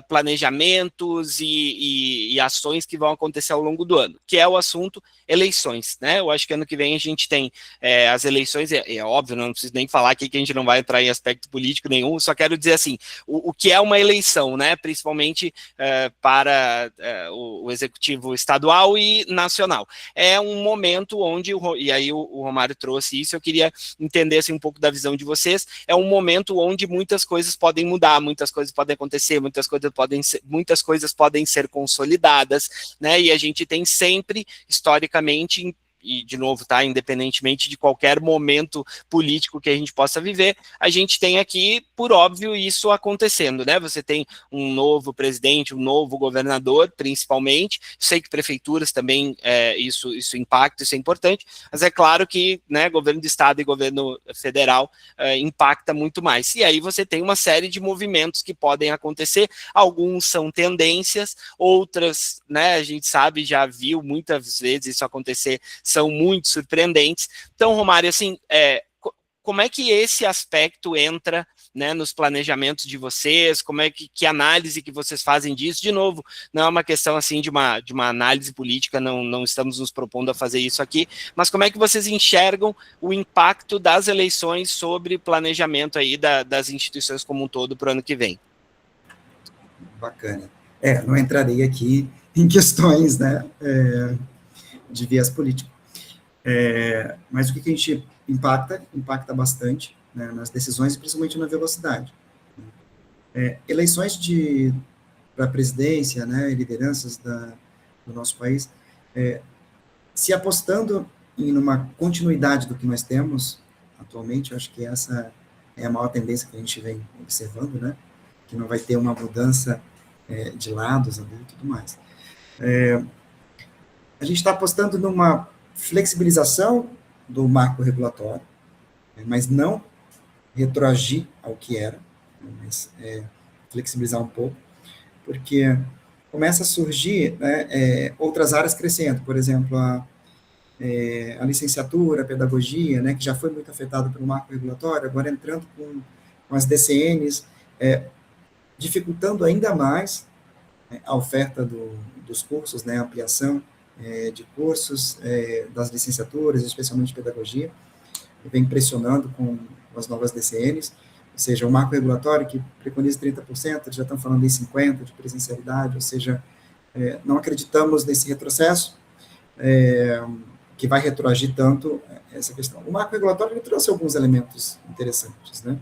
planejamentos e ações que vão acontecer ao longo do ano, que é o assunto eleições, né? Eu acho que ano que vem a gente tem as eleições, é óbvio, não preciso nem falar aqui que a gente não vai entrar em aspecto político nenhum, só quero dizer assim, o que é uma eleição, né? Principalmente para o executivo estadual e nacional. É um momento onde, e aí o Romário trouxe isso, eu queria entender, assim, um pouco da visão de vocês. É um momento onde muitas coisas podem mudar, muitas coisas podem acontecer, muitas coisas podem ser consolidadas, né? E a gente tem sempre, historicamente, e, de novo, tá, independentemente de qualquer momento político que a gente possa viver, a gente tem aqui, por óbvio, isso acontecendo, né? Você tem um novo presidente, um novo governador, principalmente. Sei que prefeituras também, isso impacta, isso é importante, mas é claro que, né, governo de estado e governo federal impacta muito mais. E aí você tem uma série de movimentos que podem acontecer, alguns são tendências, outras, né, a gente sabe, já viu muitas vezes isso acontecer, são muito surpreendentes. Então, Romário, assim, como é que esse aspecto entra, né, nos planejamentos de vocês? Como é que análise que vocês fazem disso? De novo, não é uma questão, assim, de uma análise política, não estamos nos propondo a fazer isso aqui, mas como é que vocês enxergam o impacto das eleições sobre o planejamento aí das instituições como um todo para o ano que vem? Bacana. Não entrarei aqui em questões, né, de viés político. Mas o que a gente impacta bastante, né, nas decisões, e principalmente na velocidade. Eleições para a presidência, né, lideranças do nosso país, se apostando em uma continuidade do que nós temos atualmente, eu acho que essa é a maior tendência que a gente vem observando, né, que não vai ter uma mudança de lados ali e tudo mais. A gente está apostando numa flexibilização do marco regulatório, mas não retroagir ao que era, mas flexibilizar um pouco, porque começa a surgir, né, outras áreas crescendo, por exemplo, a licenciatura, a pedagogia, né, que já foi muito afetada pelo marco regulatório, agora entrando com as DCNs, dificultando ainda mais a oferta dos cursos, né, a ampliação de cursos das licenciaturas, especialmente de pedagogia. vem pressionando com as novas DCNs, ou seja, o marco regulatório que preconiza 30%, eles já estão falando em 50% de presencialidade, ou seja, não acreditamos nesse retrocesso, que vai retroagir tanto essa questão. O marco regulatório ele trouxe alguns elementos interessantes, né?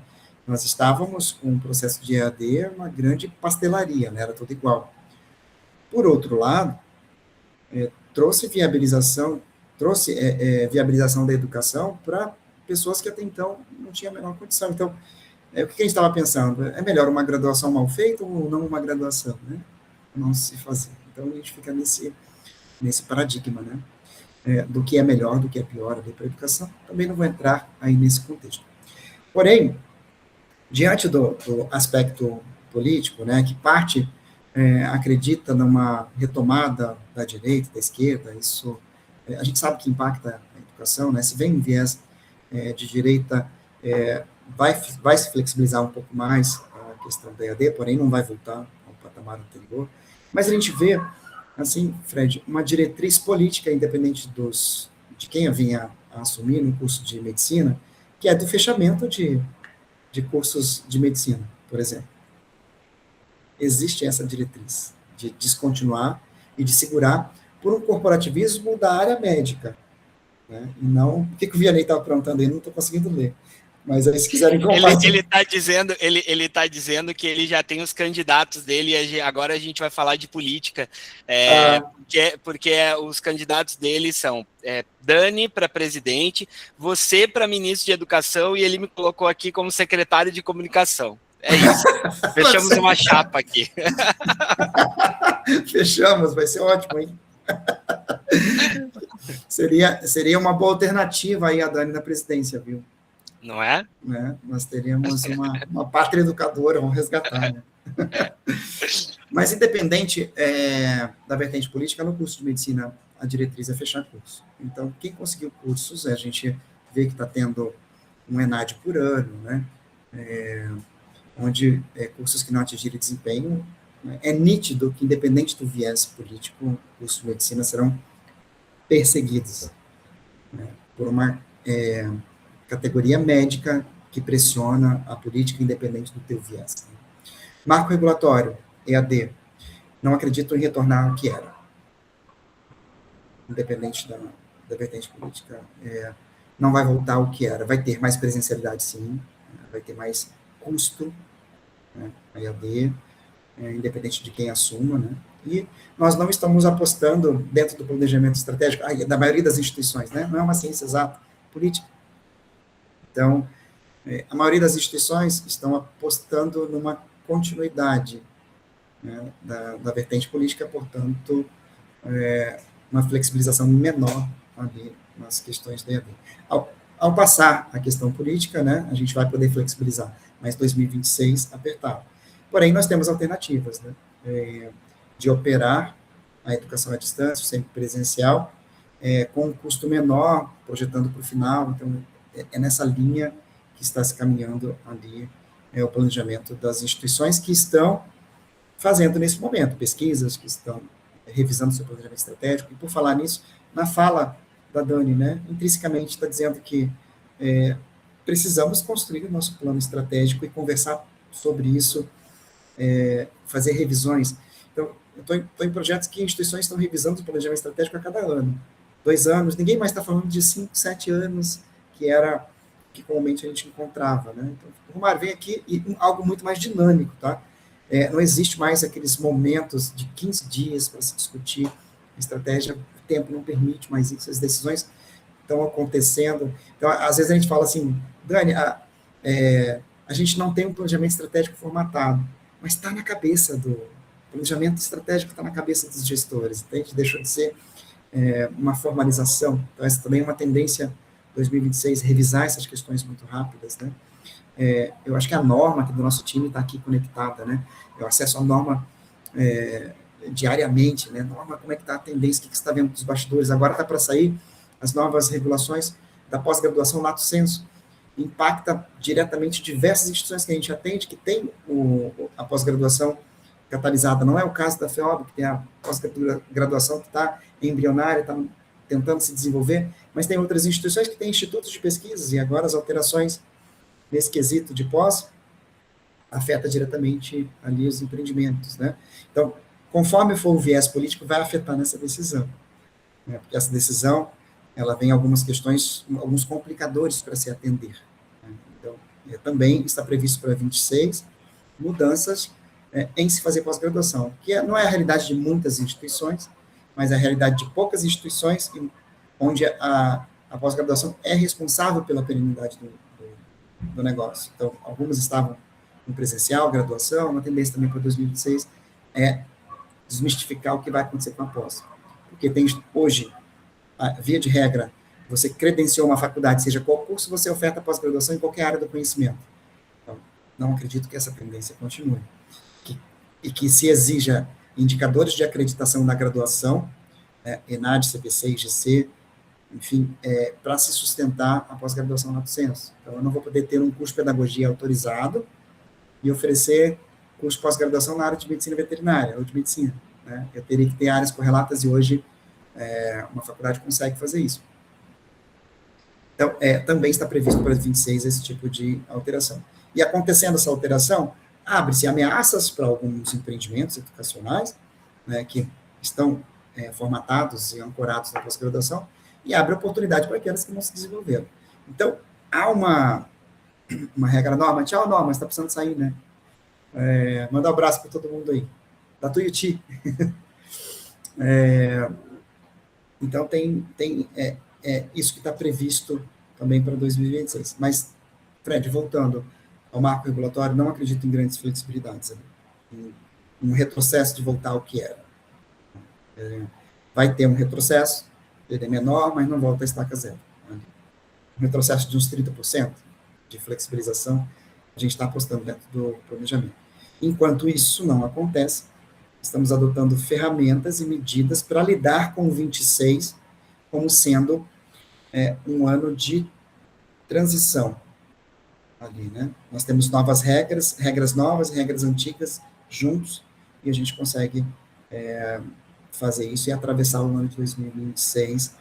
Nós estávamos com um processo de EAD, uma grande pastelaria, né? Era tudo igual. Por outro lado, trouxe viabilização da educação para pessoas que até então não tinham a menor condição. Então, o que a gente estava pensando? É melhor uma graduação mal feita ou não uma graduação, né? Não se fazer. Então, a gente fica nesse paradigma, né? Do que é melhor, do que é pior ali para a educação. Também não vou entrar aí nesse contexto. Porém, diante do aspecto político, né, que parte acredita numa retomada da direita, da esquerda, isso a gente sabe que impacta a educação, né, se vem um viés de direita, vai se flexibilizar um pouco mais a questão da EAD, porém não vai voltar ao patamar anterior, mas a gente vê, assim, Fred, uma diretriz política independente de quem vinha a assumir no curso de medicina, que é do fechamento de cursos de medicina, por exemplo. Existe essa diretriz de descontinuar e de segurar por um corporativismo da área médica, né? E não, o que o Vianney está aprontando aí, não estou conseguindo ler, mas aí se quiserem compartilhar. Ele tá dizendo que ele já tem os candidatos dele, e agora a gente vai falar de política, porque os candidatos dele são Dani para presidente, você para ministro de educação, e ele me colocou aqui como secretário de comunicação. É isso. Fechamos uma chapa aqui. Fechamos, vai ser ótimo, hein? Seria uma boa alternativa aí a Dani na presidência, viu? Não é? Né? Nós teríamos uma pátria educadora, vamos resgatar, né? Mas independente da vertente política, no curso de medicina, a diretriz é fechar curso. Então, quem conseguiu cursos, a gente vê que está tendo um ENAD por ano, né? Onde cursos que não atingirem desempenho, né? É nítido que, independente do viés político, cursos de medicina serão perseguidos, né? Por uma categoria médica que pressiona a política independente do teu viés. Marco regulatório, EAD, não acredito em retornar ao que era, independente da vertente política, não vai voltar ao que era, vai ter mais presencialidade sim, vai ter mais custo, né, a EAD, independente de quem assuma, né, e nós não estamos apostando dentro do planejamento estratégico, da maioria das instituições, né, não é uma ciência exata, política. Então, a maioria das instituições estão apostando numa continuidade, né, da vertente política, portanto, uma flexibilização menor ali nas questões da EAD. Ao passar a questão política, né, a gente vai poder flexibilizar, mas 2026 apertado. Porém, nós temos alternativas, né, de operar a educação à distância, sempre presencial, com um custo menor, projetando para o final. Então, é nessa linha que está se caminhando ali o planejamento das instituições que estão fazendo nesse momento, pesquisas que estão revisando seu planejamento estratégico. E por falar nisso, na fala da Dani, né, intrinsecamente está dizendo que precisamos construir o nosso plano estratégico e conversar sobre isso, fazer revisões. Então, eu estou em projetos que instituições estão revisando o planejamento estratégico a cada ano. 2 anos, ninguém mais está falando de 5, 7 anos, que era que comumente a gente encontrava, né? Então, o Romário vem aqui e algo muito mais dinâmico, tá? Não existe mais aqueles momentos de 15 dias para se discutir estratégia, o tempo não permite mais isso, as decisões estão acontecendo. Então, às vezes a gente fala assim, Dani, a gente não tem um planejamento estratégico formatado, mas está na cabeça planejamento estratégico está na cabeça dos gestores, entende? Deixou de ser uma formalização. Então, essa também é uma tendência 2026, revisar essas questões muito rápidas, né? Eu acho que a norma aqui do nosso time está aqui conectada, né? Eu acesso a norma diariamente, né? Norma, como é que está a tendência, o que você está vendo dos bastidores? Agora está para sair as novas regulações da pós-graduação lato sensu, impacta diretamente diversas instituições que a gente atende, que tem a pós-graduação catalisada. Não é o caso da FEOB, que tem a pós-graduação que está embrionária, está tentando se desenvolver, mas tem outras instituições que têm institutos de pesquisas, e agora as alterações nesse quesito de pós afeta diretamente ali os empreendimentos, né? Então, conforme for o viés político, vai afetar nessa decisão, né? Porque essa decisão, ela vem algumas questões, alguns complicadores para se atender, né? Então, também está previsto para 26 mudanças em se fazer pós-graduação, que não é a realidade de muitas instituições, mas é a realidade de poucas instituições, onde a pós-graduação é responsável pela perenidade do negócio. Então, algumas estavam no presencial, graduação, uma tendência também para 2026 é desmistificar o que vai acontecer com a pós. Porque tem hoje, via de regra, você credenciou uma faculdade, seja qual curso, você oferta pós-graduação em qualquer área do conhecimento. Então, não acredito que essa tendência continue. E que se exija indicadores de acreditação da graduação, ENAD, CPC, IGC, enfim, para se sustentar a pós-graduação lato sensu. Então, eu não vou poder ter um curso de pedagogia autorizado e oferecer curso de pós-graduação na área de medicina veterinária ou de medicina, né? Eu teria que ter áreas correlatas e hoje uma faculdade consegue fazer isso. Então, também está previsto para 26 esse tipo de alteração. E acontecendo essa alteração, abre-se ameaças para alguns empreendimentos educacionais, né, que estão formatados e ancorados na pós-graduação, e abre oportunidade para aquelas que não se desenvolveram. Então, há uma regra. Norma, tchau, Norma, você está precisando sair, né? Manda um abraço para todo mundo aí. Da Tuiuti. Então, tem isso que está previsto também para 2026. Mas, Fred, voltando ao marco regulatório, não acredito em grandes flexibilidades, um retrocesso de voltar ao que era. Vai ter um retrocesso, ele é menor, mas não volta a estaca zero. Um retrocesso de uns 30% de flexibilização, a gente está apostando dentro do planejamento. Enquanto isso não acontece, estamos adotando ferramentas e medidas para lidar com o 26 como sendo um ano de transição ali, né? Nós temos novas regras novas, regras antigas juntos, e a gente consegue fazer isso e atravessar o ano de 2026,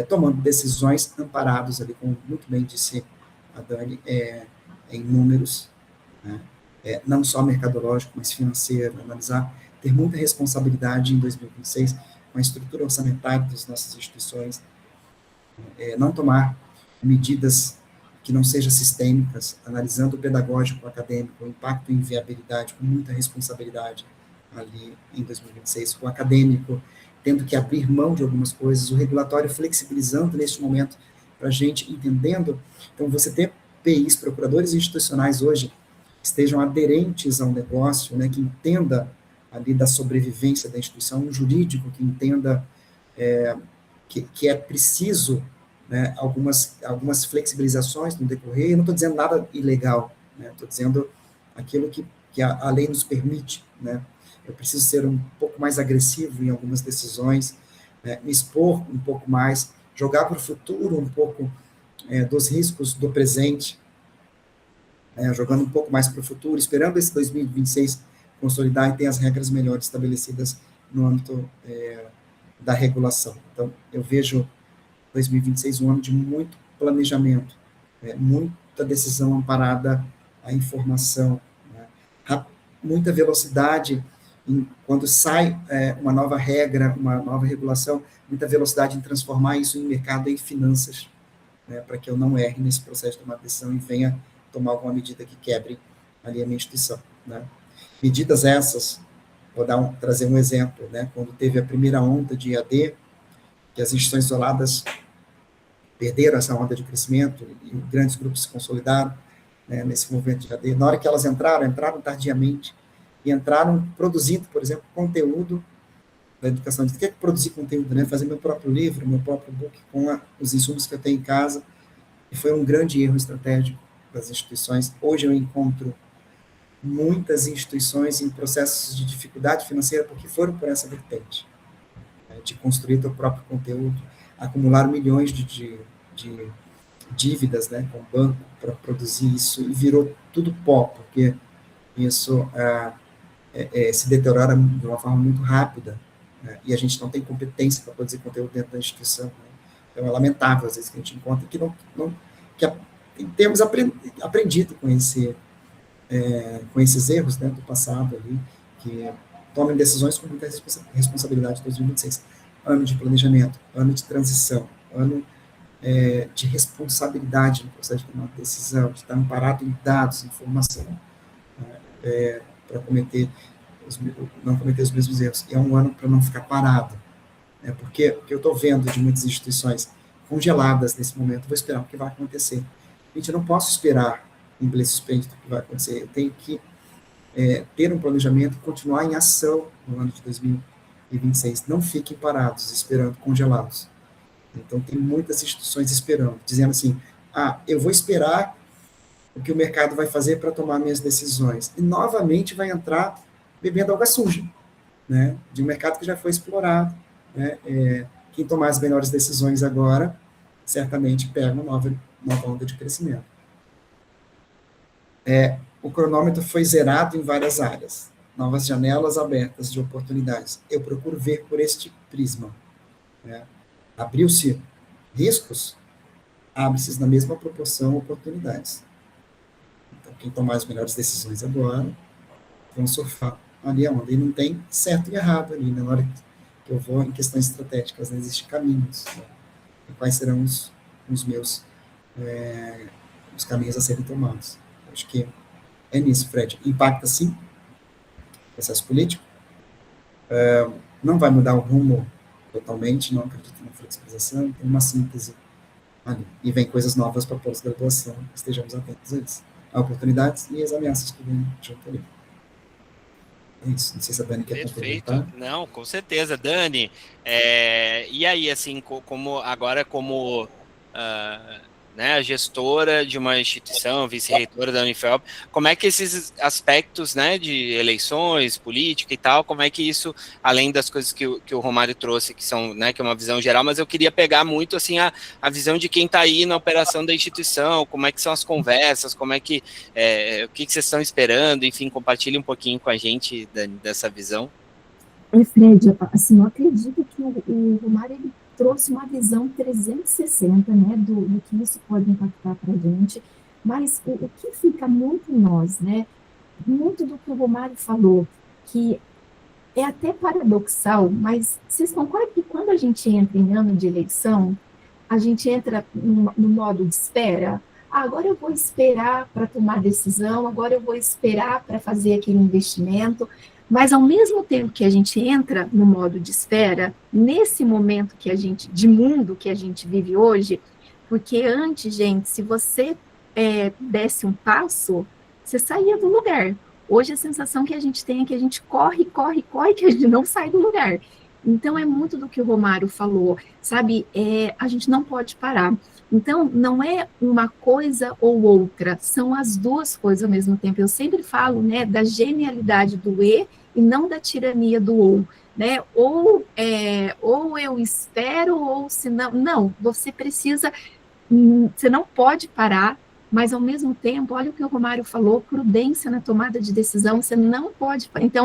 tomando decisões amparados ali, como muito bem disse a Dani, em números, né? Não só mercadológico, mas financeiro, analisar, ter muita responsabilidade em 2026 com a estrutura orçamentária das nossas instituições, não tomar medidas que não sejam sistêmicas, analisando o pedagógico, o acadêmico, o impacto em viabilidade, com muita responsabilidade ali em 2026, com o acadêmico tendo que abrir mão de algumas coisas, o regulatório flexibilizando neste momento para a gente entendendo. Então, você ter PIs, procuradores institucionais hoje, que estejam aderentes ao negócio, né, que entenda ali da sobrevivência da instituição, um jurídico que entenda que é preciso, né, algumas flexibilizações no decorrer. Eu não estou dizendo nada ilegal, né, estou dizendo aquilo que a lei nos permite, né. Eu preciso ser um pouco mais agressivo em algumas decisões, né, me expor um pouco mais, jogar para o futuro um pouco dos riscos do presente, jogando um pouco mais para o futuro, esperando esse 2026 consolidar e ter as regras melhores estabelecidas no âmbito da regulação. Então, eu vejo 2026 um ano de muito planejamento, muita decisão amparada à informação, né, muita velocidade quando sai uma nova regra, uma nova regulação, muita velocidade em transformar isso em mercado e finanças, né, para que eu não erre nesse processo de tomar decisão e venha tomar alguma medida que quebre ali a minha instituição, né. Medidas essas, vou trazer um exemplo, né, quando teve a primeira onda de EAD, que as instituições isoladas perderam essa onda de crescimento e grandes grupos se consolidaram, né, nesse movimento de EAD. Na hora que elas entraram tardiamente, e entraram produzindo, por exemplo, conteúdo da educação. O que é produzir conteúdo, né? Fazer meu próprio livro, meu próprio book com os insumos que eu tenho em casa, e foi um grande erro estratégico das instituições. Hoje eu encontro muitas instituições em processos de dificuldade financeira porque foram por essa vertente, né, de construir teu próprio conteúdo, acumular milhões de dívidas, né, com o banco para produzir isso, e virou tudo pó, porque isso se deteriora de uma forma muito rápida, né? E a gente não tem competência para produzir conteúdo dentro da instituição, né? Então, é lamentável, às vezes, que a gente encontra que temos aprendido com esses erros, né, do passado ali, que tomem decisões com muita responsabilidade em 2026. Ano de planejamento, ano de transição, ano de responsabilidade no processo de tomar decisão, de estar amparado em dados, informação, para não cometer os mesmos erros. E é um ano para não ficar parado, né, porque o que eu estou vendo de muitas instituições congeladas nesse momento, vou esperar o que vai acontecer. Gente, eu não posso esperar em ler suspense do que vai acontecer, eu tenho que ter um planejamento e continuar em ação no ano de 2026. Não fiquem parados, esperando, congelados. Então, tem muitas instituições esperando, dizendo assim, eu vou esperar o que o mercado vai fazer para tomar minhas decisões. E, novamente, vai entrar bebendo água suja, né, de um mercado que já foi explorado, né, quem tomar as melhores decisões agora, certamente pega uma nova onda de crescimento. O cronômetro foi zerado em várias áreas, novas janelas abertas de oportunidades. Eu procuro ver por este prisma, né? Abriu-se riscos, abre-se na mesma proporção oportunidades. Então, quem tomar as melhores decisões agora, vão surfar ali a onda. E não tem certo e errado ali, né? Na hora que eu vou em questões estratégicas, né? Existem caminhos, né? E quais serão os meus os caminhos a serem tomados. Acho que é nisso, Fred. Impacta, sim, o processo político. Não vai mudar o rumo totalmente, não acredito na flexibilização, tem uma síntese ali. E vem coisas novas para a pós-graduação, estejamos atentos a isso. Há oportunidades e as ameaças que vêm junto ali. É isso. Não sei se a Dani quer complementar. Perfeito. Não, com certeza. Dani, e aí, assim, como né, a gestora de uma instituição, vice-reitora da Unifel, como é que esses aspectos, né, de eleições, política e tal, como é que isso, além das coisas que o Romário trouxe, que são, né, que é uma visão geral, mas eu queria pegar muito, assim, a visão de quem está aí na operação da instituição, como é que são as conversas, como é que, o que vocês estão esperando, enfim, compartilhe um pouquinho com a gente, Dani, dessa visão. Fred, assim, eu acredito que o Romário, ele trouxe uma visão 360, né, do que isso pode impactar para a gente, mas o que fica muito em nós, né, muito do que o Romário falou, que é até paradoxal, mas vocês concordam que quando a gente entra em ano de eleição, a gente entra no modo de espera? Agora eu vou esperar para tomar decisão, agora eu vou esperar para fazer aquele investimento, mas ao mesmo tempo que a gente entra no modo de espera, nesse momento de mundo que a gente vive hoje, porque antes, gente, se você desse um passo, você saía do lugar. Hoje a sensação que a gente tem é que a gente corre, que a gente não sai do lugar. Então, é muito do que o Romário falou, sabe? A gente não pode parar. Então, não é uma coisa ou outra, são as duas coisas ao mesmo tempo. Eu sempre falo, né, da genialidade do e não da tirania do ou, né? Ou eu espero, ou se não... Não, você não pode parar, mas, ao mesmo tempo, olha o que o Romário falou, prudência na tomada de decisão, você não pode... Então,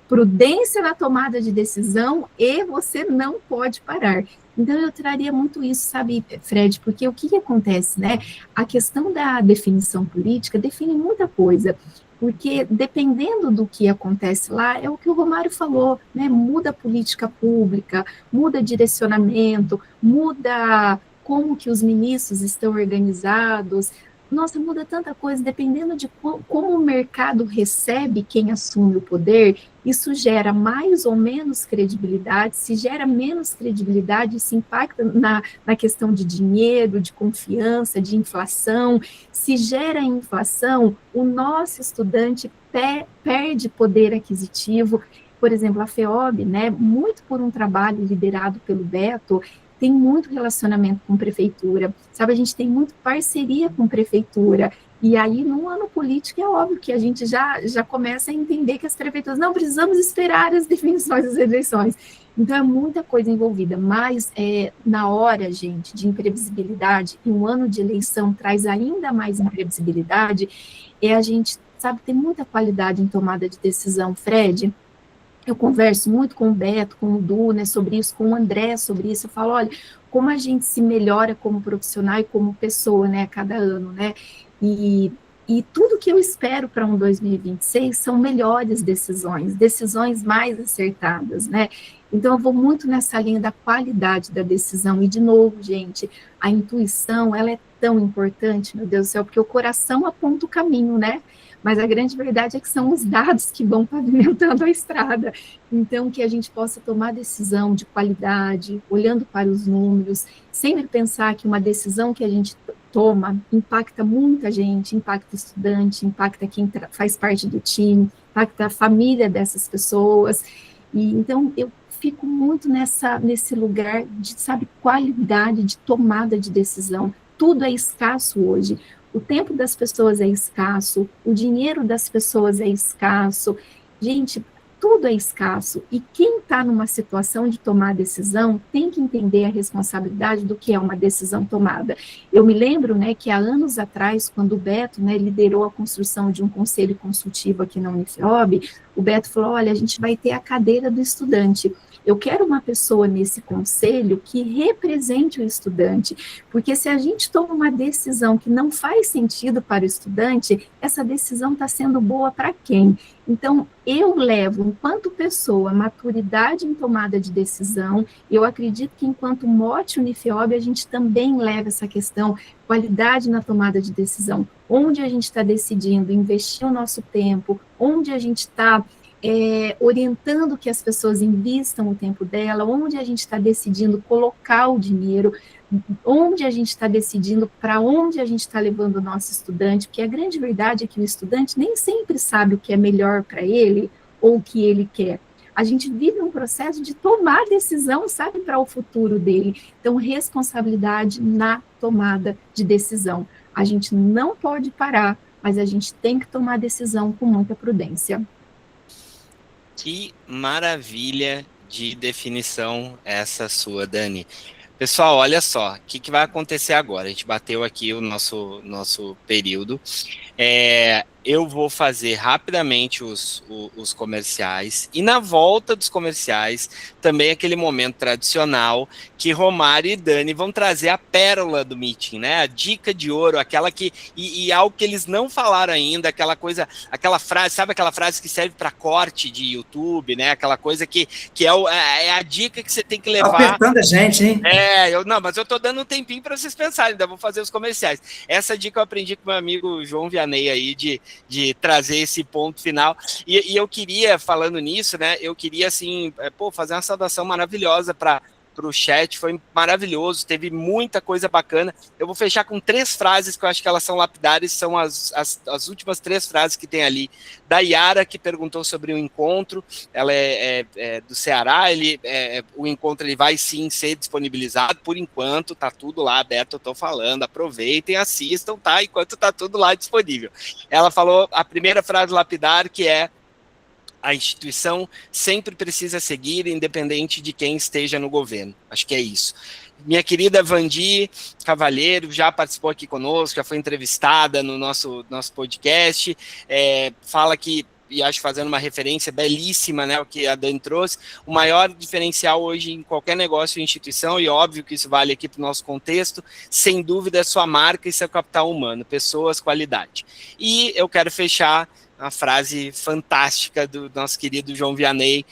prudência na tomada de decisão e você não pode parar. Então, eu traria muito isso, sabe, Fred, porque o que acontece, né? A questão da definição política define muita coisa, porque, dependendo do que acontece lá, é o que o Romário falou, né? Muda a política pública, muda direcionamento, muda como que os ministros estão organizados. Nossa, muda tanta coisa, dependendo de como o mercado recebe quem assume o poder, isso gera mais ou menos credibilidade. Se gera menos credibilidade, isso impacta na questão de dinheiro, de confiança, de inflação. Se gera inflação, o nosso estudante perde poder aquisitivo. Por exemplo, a FEOB, né, muito por um trabalho liderado pelo Beto, tem muito relacionamento com prefeitura, sabe, a gente tem muito parceria com prefeitura, e aí no ano político é óbvio que a gente já começa a entender que as prefeituras, não, precisamos esperar as definições das eleições, então é muita coisa envolvida, mas na hora, gente, de imprevisibilidade, e um ano de eleição traz ainda mais imprevisibilidade, a gente, sabe, tem muita qualidade em tomada de decisão, Fred. Eu converso muito com o Beto, com o Du, né, sobre isso, com o André sobre isso. Eu falo, olha, como a gente se melhora como profissional e como pessoa, né, a cada ano, né? E, e tudo que eu espero para um 2026 são melhores decisões, decisões mais acertadas, né? Então, eu vou muito nessa linha da qualidade da decisão. E, de novo, gente, a intuição, ela é tão importante, meu Deus do céu, porque o coração aponta o caminho, né? Mas a grande verdade é que são os dados que vão pavimentando a estrada. Então, que a gente possa tomar decisão de qualidade, olhando para os números, sempre pensar que uma decisão que a gente toma impacta muita gente, impacta estudante, impacta quem faz parte do time, impacta a família dessas pessoas. E então eu fico muito nesse lugar de, sabe, qualidade de tomada de decisão. Tudo é escasso hoje. O tempo das pessoas é escasso, o dinheiro das pessoas é escasso. Gente, tudo é escasso. E quem está numa situação de tomar decisão tem que entender a responsabilidade do que é uma decisão tomada. Eu me lembro, né, que há anos atrás, quando o Beto, né, liderou a construção de um conselho consultivo aqui na Unifiob, o Beto falou, olha, a gente vai ter a cadeira do estudante. Eu quero uma pessoa nesse conselho que represente o estudante, porque se a gente toma uma decisão que não faz sentido para o estudante, essa decisão está sendo boa para quem? Então, eu levo, enquanto pessoa, maturidade em tomada de decisão. Eu acredito que, enquanto mote Unifiob, a gente também leva essa questão, qualidade na tomada de decisão. Onde a gente está decidindo investir o nosso tempo, onde a gente está orientando que as pessoas invistam o tempo dela, onde a gente está decidindo colocar o dinheiro, onde a gente está decidindo para onde a gente está levando o nosso estudante, porque a grande verdade é que o estudante nem sempre sabe o que é melhor para ele ou o que ele quer. A gente vive um processo de tomar decisão, sabe, para o futuro dele. Então, responsabilidade na tomada de decisão. A gente não pode parar, mas a gente tem que tomar decisão com muita prudência. Que maravilha de definição essa sua, Dani. Pessoal, olha só, o que vai acontecer agora? A gente bateu aqui o nosso período. Eu vou fazer rapidamente os comerciais, e na volta dos comerciais, também aquele momento tradicional que Romário e Dani vão trazer a pérola do meeting, né? A dica de ouro, aquela que, e algo que eles não falaram ainda, aquela coisa, aquela frase, sabe aquela frase que serve para corte de YouTube, né? Aquela coisa que é a dica que você tem que levar. Apertando a gente, hein? Mas eu tô dando um tempinho para vocês pensarem, ainda vou fazer os comerciais. Essa dica eu aprendi com meu amigo João Vianney aí, de trazer esse ponto final, e eu queria, falando nisso, né, eu queria, assim, fazer uma saudação maravilhosa para o chat, foi maravilhoso, teve muita coisa bacana. Eu vou fechar com 3 frases que eu acho que elas são lapidares, são as últimas 3 frases que tem ali, da Yara, que perguntou sobre o encontro, ela é do Ceará, o encontro ele vai sim ser disponibilizado, por enquanto, tá tudo lá aberto, eu tô falando, aproveitem, assistam, tá, enquanto tá tudo lá disponível. Ela falou a primeira frase lapidar, que é: a instituição sempre precisa seguir, independente de quem esteja no governo. Acho que é isso. Minha querida Vandi Cavalheiro já participou aqui conosco, já foi entrevistada no nosso podcast, fala que, e acho fazendo uma referência belíssima, né, o que a Dani trouxe, o maior diferencial hoje em qualquer negócio ou instituição, e óbvio que isso vale aqui para o nosso contexto, sem dúvida é sua marca e seu capital humano, pessoas, qualidade. E eu quero fechar uma frase fantástica do nosso querido João Vianney: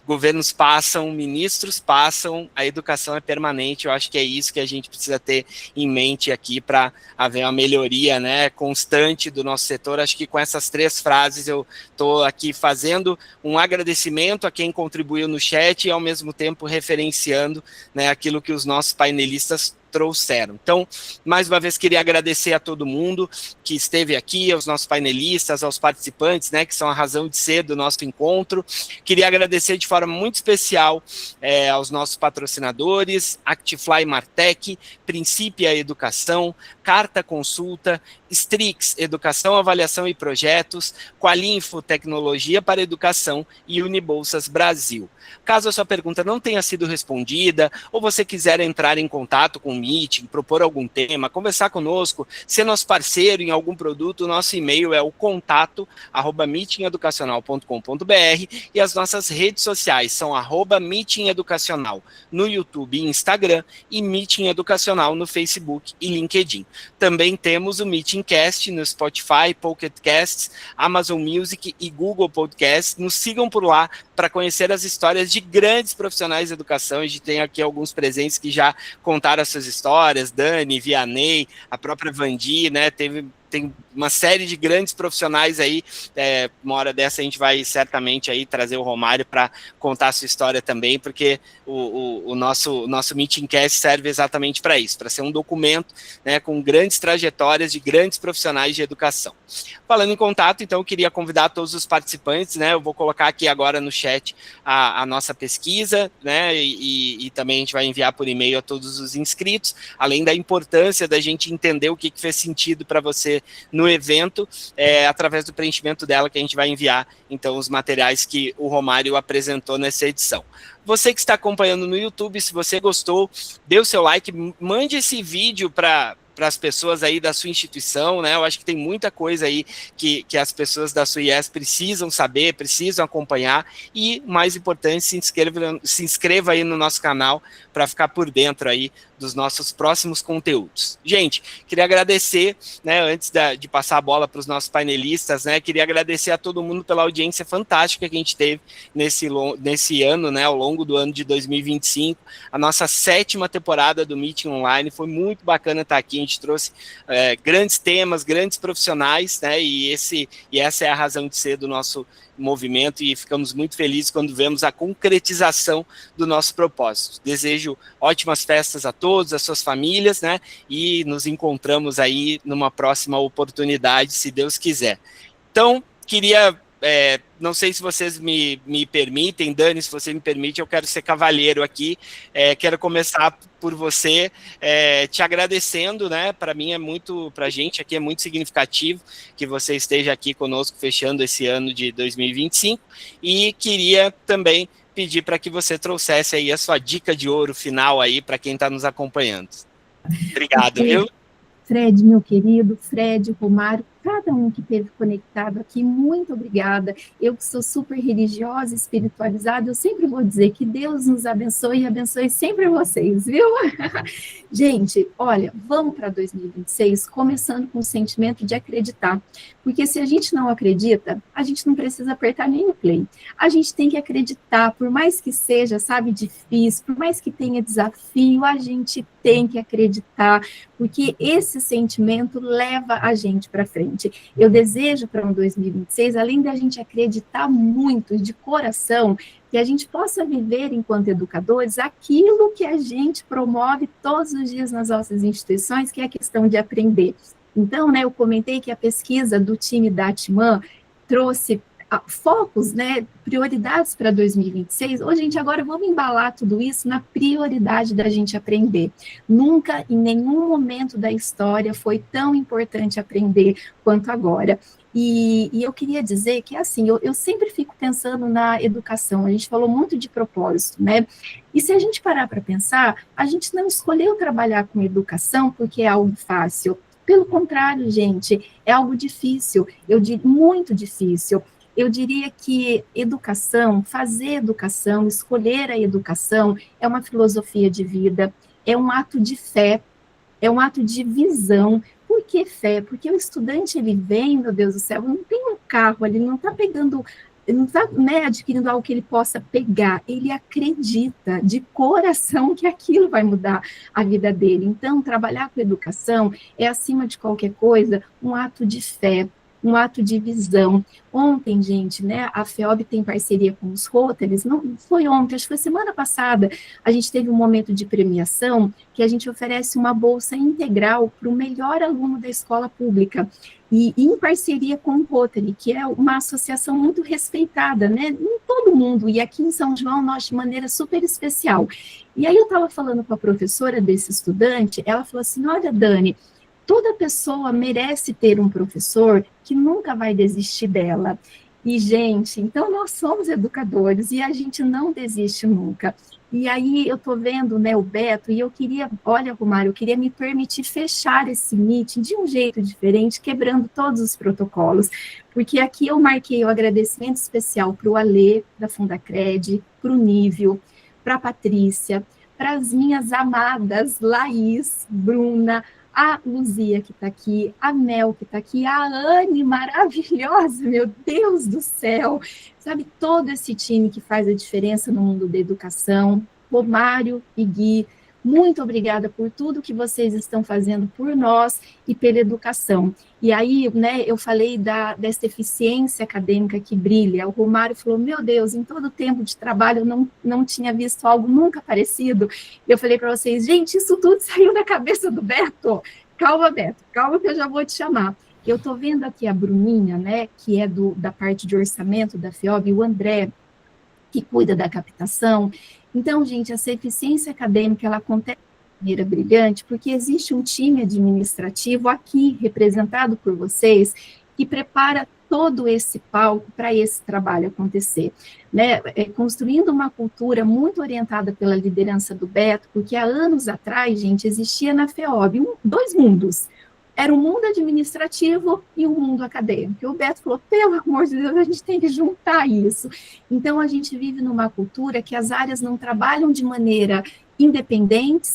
governos passam, ministros passam, a educação é permanente. Eu acho que é isso que a gente precisa ter em mente aqui para haver uma melhoria, né, constante do nosso setor. Acho que com essas 3 frases eu estou aqui fazendo um agradecimento a quem contribuiu no chat e, ao mesmo tempo, referenciando, né, aquilo que os nossos painelistas trouxeram. Então, mais uma vez, queria agradecer a todo mundo que esteve aqui, aos nossos painelistas, aos participantes, né, que são a razão de ser do nosso encontro. Queria agradecer de forma muito especial aos nossos patrocinadores, Actifly Martech, Princípio Educação, Carta Consulta, Strix, Educação, Avaliação e Projetos, Qualinfo, Tecnologia para Educação e Unibolsas Brasil. Caso a sua pergunta não tenha sido respondida ou você quiser entrar em contato comigo meeting, propor algum tema, conversar conosco, ser nosso parceiro em algum produto, o nosso e-mail é o contato@meetingeducacional.com.br e as nossas redes sociais são @meetingeducacional no YouTube e Instagram e Meeting Educacional no Facebook e LinkedIn. Também temos o Meetingcast no Spotify, Pocket Casts, Amazon Music e Google Podcasts. Nos sigam por lá para conhecer as histórias de grandes profissionais de educação. A gente tem aqui alguns presentes que já contaram as suas histórias, Dani, Vianney, a própria Vandi, né? Tem uma série de grandes profissionais aí, uma hora dessa a gente vai certamente aí trazer o Romário para contar a sua história também, porque o nosso Meetingcast serve exatamente para isso, para ser um documento, né, com grandes trajetórias de grandes profissionais de educação. Falando em contato, então, eu queria convidar todos os participantes, né, eu vou colocar aqui agora no chat a nossa pesquisa, né, e também a gente vai enviar por e-mail a todos os inscritos, além da importância da gente entender o que fez sentido para você no evento, através do preenchimento dela que a gente vai enviar, então, os materiais que o Romário apresentou nessa edição. Você que está acompanhando no YouTube, se você gostou, dê o seu like, mande esse vídeo para as pessoas aí da sua instituição, né? Eu acho que tem muita coisa aí que as pessoas da sua IES precisam saber, precisam acompanhar, e, mais importante, se inscreva aí no nosso canal para ficar por dentro aí dos nossos próximos conteúdos. Gente, queria agradecer, né, antes de passar a bola para os nossos painelistas, né, queria agradecer a todo mundo pela audiência fantástica que a gente teve nesse ano, né, ao longo do ano de 2025, a nossa 7ª temporada do Meeting Online, foi muito bacana estar aqui, a gente trouxe grandes temas, grandes profissionais, né, e essa é a razão de ser do nosso movimento, e ficamos muito felizes quando vemos a concretização do nosso propósito. Desejo ótimas festas a todos, as suas famílias, né? E nos encontramos aí numa próxima oportunidade, se Deus quiser. Então, queria, não sei se vocês me permitem, Dani, se você me permite, eu quero ser cavalheiro aqui, quero começar por você, te agradecendo, né? Para mim para a gente aqui é muito significativo que você esteja aqui conosco fechando esse ano de 2025, e queria também pedir para que você trouxesse aí a sua dica de ouro final aí para quem está nos acompanhando. Obrigado, viu? Fred, meu querido, Fred, Romário, cada um que esteve conectado aqui, muito obrigada. Eu que sou super religiosa, espiritualizada, eu sempre vou dizer que Deus nos abençoe e abençoe sempre vocês, viu? Gente, olha, vamos para 2026 começando com o sentimento de acreditar, porque se a gente não acredita, a gente não precisa apertar nem o play. A gente tem que acreditar, por mais que seja, sabe, difícil, por mais que tenha desafio, a gente tem que acreditar, porque esse sentimento leva a gente para frente. Eu desejo para um 2026, além da gente acreditar muito de coração, que a gente possa viver enquanto educadores aquilo que a gente promove todos os dias nas nossas instituições, que é a questão de aprender. Então, né, eu comentei que a pesquisa do time da Atman trouxe focos, né, prioridades para 2026. Ô, gente, agora vamos embalar tudo isso na prioridade da gente aprender. Nunca, em nenhum momento da história, foi tão importante aprender quanto agora. E eu queria dizer que, assim, eu sempre fico pensando na educação, a gente falou muito de propósito, né? E se a gente parar para pensar, a gente não escolheu trabalhar com educação porque é algo fácil. Pelo contrário, gente, é algo difícil, eu diria muito difícil. Eu diria que educação, fazer educação, escolher a educação é uma filosofia de vida, é um ato de fé, é um ato de visão. Por que fé? Porque o estudante, ele vem, meu Deus do céu, não tem um carro, ele não está pegando, ele não está, né, adquirindo algo que ele possa pegar, ele acredita de coração que aquilo vai mudar a vida dele. Então, trabalhar com educação é, acima de qualquer coisa, um ato de fé, um ato de visão. Ontem, gente, né, a FEOB tem parceria com os Rotaries, não foi ontem, acho que foi semana passada, a gente teve um momento de premiação que a gente oferece uma bolsa integral para o melhor aluno da escola pública, e em parceria com o Rotary, que é uma associação muito respeitada, né, em todo mundo, e aqui em São João, nós de maneira super especial. E aí eu estava falando com a professora desse estudante, ela falou assim, olha, Dani, toda pessoa merece ter um professor que nunca vai desistir dela. E, gente, então nós somos educadores e a gente não desiste nunca. E aí eu estou vendo, né, o Beto, e eu queria, olha, Romário, eu queria me permitir fechar esse meeting de um jeito diferente, quebrando todos os protocolos, porque aqui eu marquei o agradecimento especial para o Alê, da Fundacred, para o Nívio, para a Patrícia, para as minhas amadas Laís, Bruna, a Luzia que está aqui, a Mel que está aqui, a Anne maravilhosa, meu Deus do céu, sabe, todo esse time que faz a diferença no mundo da educação, Romário e Gui, muito obrigada por tudo que vocês estão fazendo por nós e pela educação. E aí, né, eu falei dessa eficiência acadêmica que brilha. O Romário falou, meu Deus, em todo o tempo de trabalho eu não tinha visto algo nunca parecido. Eu falei para vocês, gente, isso tudo saiu da cabeça do Beto. Calma, Beto, calma que eu já vou te chamar. Eu estou vendo aqui a Bruninha, né, que é da parte de orçamento da FEOB, e o André, que cuida da captação. Então, gente, essa eficiência acadêmica, ela acontece de maneira brilhante, porque existe um time administrativo aqui, representado por vocês, que prepara todo esse palco para esse trabalho acontecer, né? Construindo uma cultura muito orientada pela liderança do Beto, porque há anos atrás, gente, existia na FEOB dois mundos. Era o mundo administrativo e o mundo acadêmico. E o Beto falou, pelo amor de Deus, a gente tem que juntar isso. Então, a gente vive numa cultura que as áreas não trabalham de maneira independente,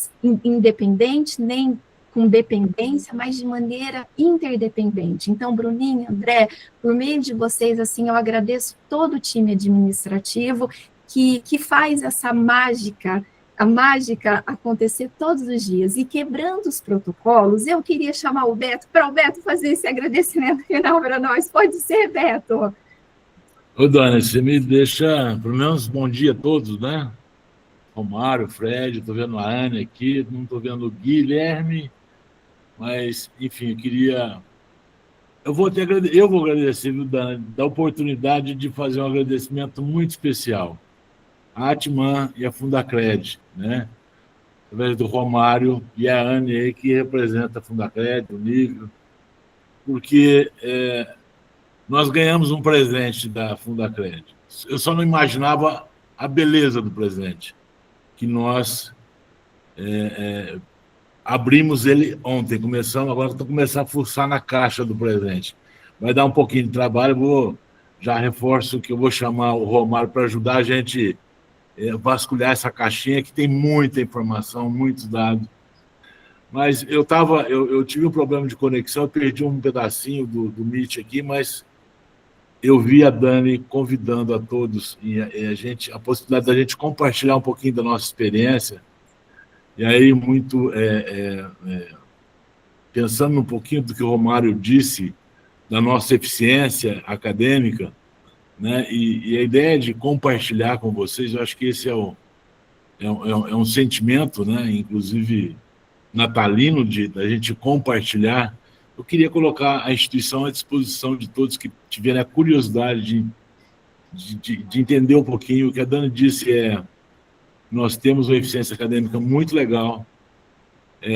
nem com dependência, mas de maneira interdependente. Então, Bruninho, André, por meio de vocês, assim, eu agradeço todo o time administrativo que faz essa mágica, a mágica acontecer todos os dias. E quebrando os protocolos, eu queria chamar o Beto, para o Beto fazer esse agradecimento final para nós. Pode ser, Beto? Ô, Dani, você me deixa, pelo menos, bom dia a todos, né? Romário, Fred, estou vendo a Anne aqui, não estou vendo o Guilherme, mas, enfim, eu queria... Eu vou agradecer, viu, Dani, da oportunidade de fazer um agradecimento muito especial à Atman e à Fundacred, né? Através do Romário e a Anne aí, que representa a Fundacred, o Nível, porque nós ganhamos um presente da Fundacred. Eu só não imaginava a beleza do presente, que nós abrimos ele ontem, agora estou começando a fuçar na caixa do presente. Vai dar um pouquinho de trabalho, já reforço que eu vou chamar o Romário para ajudar a gente vasculhar essa caixinha, que tem muita informação, muitos dados. Mas eu tive um problema de conexão, eu perdi um pedacinho do Meet aqui, mas eu vi a Dani convidando a todos e a possibilidade da gente compartilhar um pouquinho da nossa experiência. E aí, muito pensando um pouquinho do que o Romário disse da nossa eficiência acadêmica, né? E a ideia de compartilhar com vocês, eu acho que esse é um sentimento, né? Inclusive natalino, da gente compartilhar. Eu queria colocar a instituição à disposição de todos que tiverem a curiosidade de entender um pouquinho. O que a Dani disse nós temos uma eficiência acadêmica muito legal,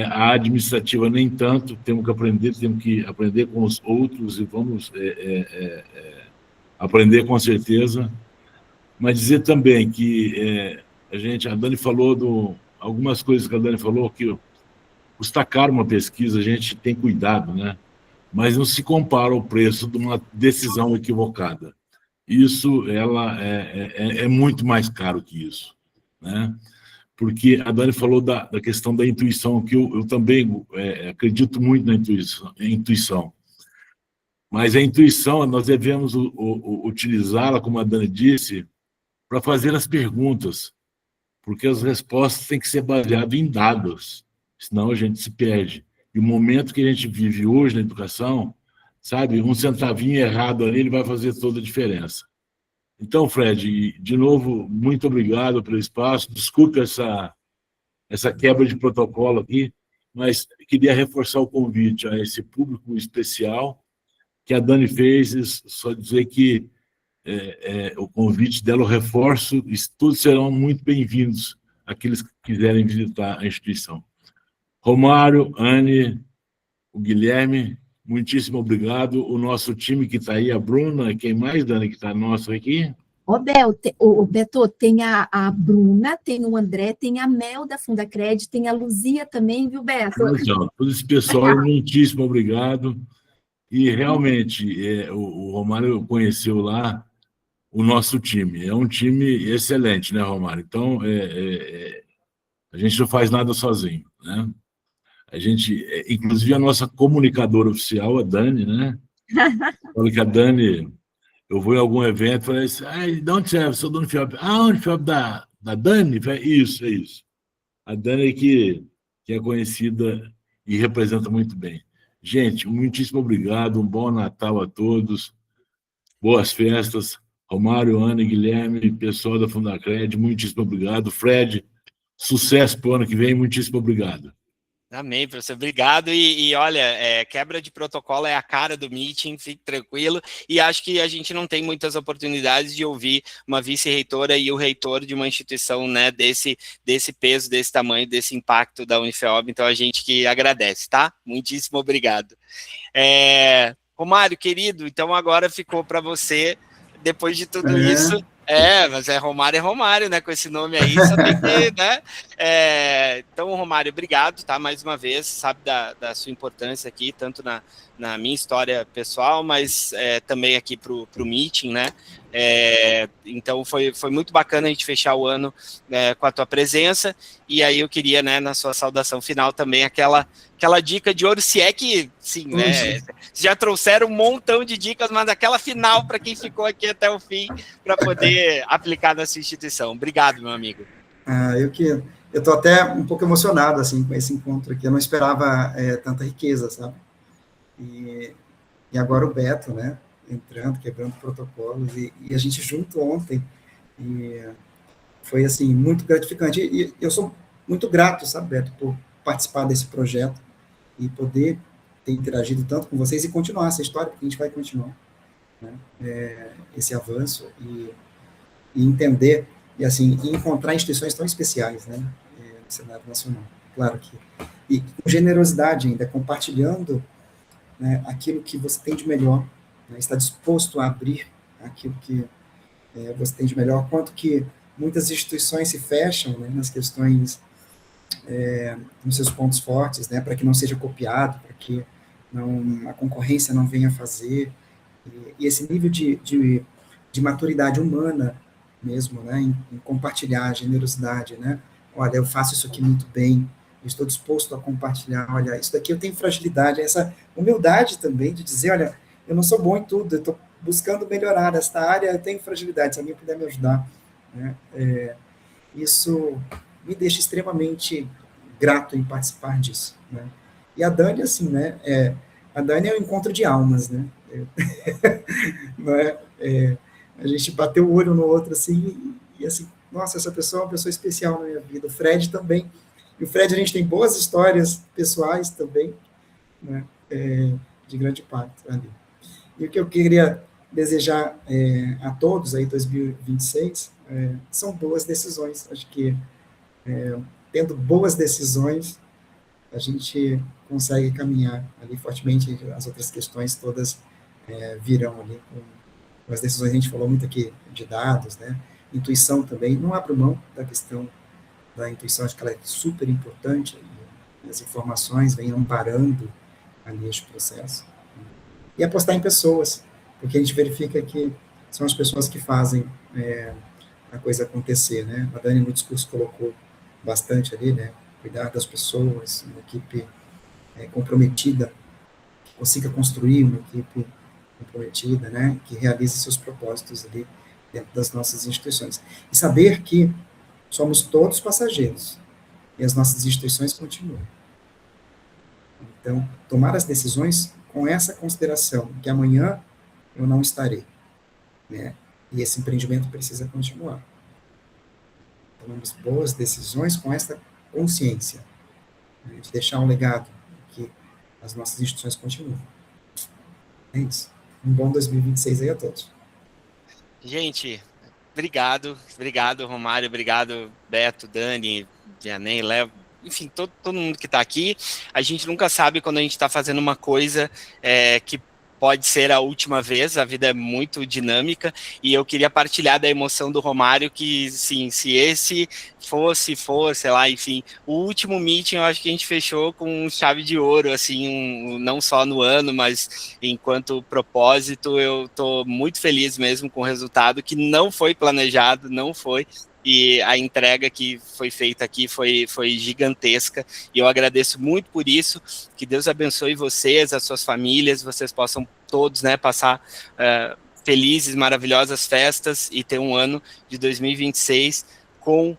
a administrativa nem tanto, temos que aprender com os outros e vamos aprender com certeza, mas dizer também que a Dani falou algumas coisas que a Dani falou, que custa caro uma pesquisa, a gente tem cuidado, né? Mas não se compara ao preço de uma decisão equivocada. Isso é muito mais caro que isso, né? Porque a Dani falou da questão da intuição, que eu também acredito muito na intuição. Mas a intuição, nós devemos utilizá-la, como a Dani disse, para fazer as perguntas, porque as respostas têm que ser baseadas em dados, senão a gente se perde. E o momento que a gente vive hoje na educação, sabe, um centavinho errado ali, ele vai fazer toda a diferença. Então, Fred, de novo, muito obrigado pelo espaço. Desculpe essa quebra de protocolo aqui, mas queria reforçar o convite a esse público especial que a Dani fez, e só dizer que o convite dela, o reforço, todos serão muito bem-vindos, aqueles que quiserem visitar a instituição. Romário, Anne, o Guilherme, muitíssimo obrigado. O nosso time que está aí, a Bruna, quem mais, Dani, que está nosso aqui? Ó, Beto, tem a Bruna, tem o André, tem a Mel da Fundacred, tem a Luzia também, viu, Beto? Então, todo esse pessoal, muitíssimo obrigado. E realmente, o Romário conheceu lá o nosso time. É um time excelente, né, Romário? Então, a gente não faz nada sozinho, né? A gente, inclusive a nossa comunicadora oficial, a Dani, né? Fala que a Dani, eu vou em algum evento, falei assim, de onde você é? Eu sou do Unifiop. Unifiop da Dani? Isso, é isso. A Dani que é conhecida e representa muito bem. Gente, muitíssimo obrigado, um bom Natal a todos, boas festas. Romário, Ana, Guilherme, pessoal da Fundacred, muitíssimo obrigado. Fred, sucesso para o ano que vem, muitíssimo obrigado. Amém, professor. Obrigado. E olha, quebra de protocolo é a cara do meeting, fique tranquilo. E acho que a gente não tem muitas oportunidades de ouvir uma vice-reitora e o reitor de uma instituição, né, desse peso, desse tamanho, desse impacto da Unifeob. Então, a gente que agradece, tá? Muitíssimo obrigado. Romário, querido, então agora ficou para você, depois de tudo isso... mas Romário, né? Com esse nome aí, só tem que, né? Então, Romário, obrigado, tá? Mais uma vez, sabe da sua importância aqui, tanto na minha história pessoal, mas também aqui para o meeting, né? Então, foi muito bacana a gente fechar o ano com a tua presença, e aí eu queria, né, na sua saudação final também, aquela dica de ouro, se é que, sim, né? Já trouxeram um montão de dicas, mas aquela final para quem ficou aqui até o fim, para poder aplicar nessa instituição. Obrigado, meu amigo. Eu estou até um pouco emocionado, assim, com esse encontro aqui. Eu não esperava tanta riqueza, sabe? E agora o Beto, né? Entrando, quebrando protocolos, e a gente junto ontem, e foi, assim, muito gratificante. E eu sou muito grato, sabe, Beto, por participar desse projeto e poder ter interagido tanto com vocês e continuar essa história, porque a gente vai continuar, né? Esse avanço e entender, e assim, encontrar instituições tão especiais, né, no cenário nacional. Claro que, e com generosidade ainda, compartilhando, né, aquilo que você tem de melhor, né, está disposto a abrir aquilo que você tem de melhor, quanto que muitas instituições se fecham, né, nas questões, nos seus pontos fortes, né, para que não seja copiado, para que a concorrência não venha fazer, e esse nível de maturidade humana mesmo, né, em compartilhar a generosidade, né, olha, eu faço isso aqui muito bem, estou disposto a compartilhar, olha, isso daqui eu tenho fragilidade, essa humildade também de dizer, olha, eu não sou bom em tudo, eu estou buscando melhorar esta área, eu tenho fragilidade, se alguém puder me ajudar, né, isso me deixa extremamente grato em participar disso, né. E a Dani, assim, né, a Dani é um encontro de almas, né, não é? A gente bateu o olho no outro, assim, e assim, nossa, essa pessoa é uma pessoa especial na minha vida. O Fred também. E o Fred, a gente tem boas histórias pessoais também, né, de grande impacto ali. E o que eu queria desejar a todos aí, 2026, são boas decisões. Acho que, tendo boas decisões, a gente consegue caminhar ali fortemente, as outras questões todas virão ali com as decisões. A gente falou muito aqui de dados, né? Intuição também, não abro mão da questão da intuição, acho que ela é super importante, e as informações vêm amparando ali este processo. E apostar em pessoas, porque a gente verifica que são as pessoas que fazem a coisa acontecer, né? A Dani no discurso colocou bastante ali, né? Cuidar das pessoas, uma equipe comprometida, que consiga construir uma equipe comprometida, né, que realize seus propósitos ali dentro das nossas instituições. E saber que somos todos passageiros e as nossas instituições continuam. Então, tomar as decisões com essa consideração, que amanhã eu não estarei, né, e esse empreendimento precisa continuar. Tomamos boas decisões com essa consciência, né, de deixar um legado, que as nossas instituições continuam. É isso. Um bom 2026 aí a todos. Gente, obrigado, Romário, obrigado, Beto, Dani, Vianney, Léo, enfim, todo mundo que está aqui. A gente nunca sabe quando a gente está fazendo uma coisa que pode ser a última vez, a vida é muito dinâmica, e eu queria partilhar da emoção do Romário, que, sim, se esse for, sei lá, enfim, o último meeting eu acho que a gente fechou com chave de ouro, assim, não só no ano, mas enquanto propósito, eu estou muito feliz mesmo com o resultado, que não foi planejado, não foi, e a entrega que foi feita aqui foi gigantesca, e eu agradeço muito por isso. Que Deus abençoe vocês, as suas famílias, vocês possam todos, né, passar felizes, maravilhosas festas e ter um ano de 2026 com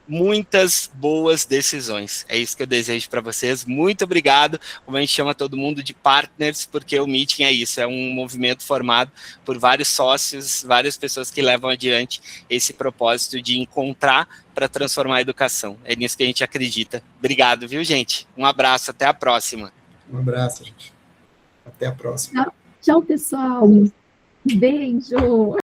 muitas boas decisões. É isso que eu desejo para vocês. Muito obrigado. Como a gente chama todo mundo de partners, porque o Meeting é isso, é um movimento formado por vários sócios, várias pessoas que levam adiante esse propósito de encontrar para transformar a educação. É nisso que a gente acredita. Obrigado, viu, gente? Um abraço, até a próxima. Um abraço, gente. Até a próxima. Tchau, pessoal. Beijo.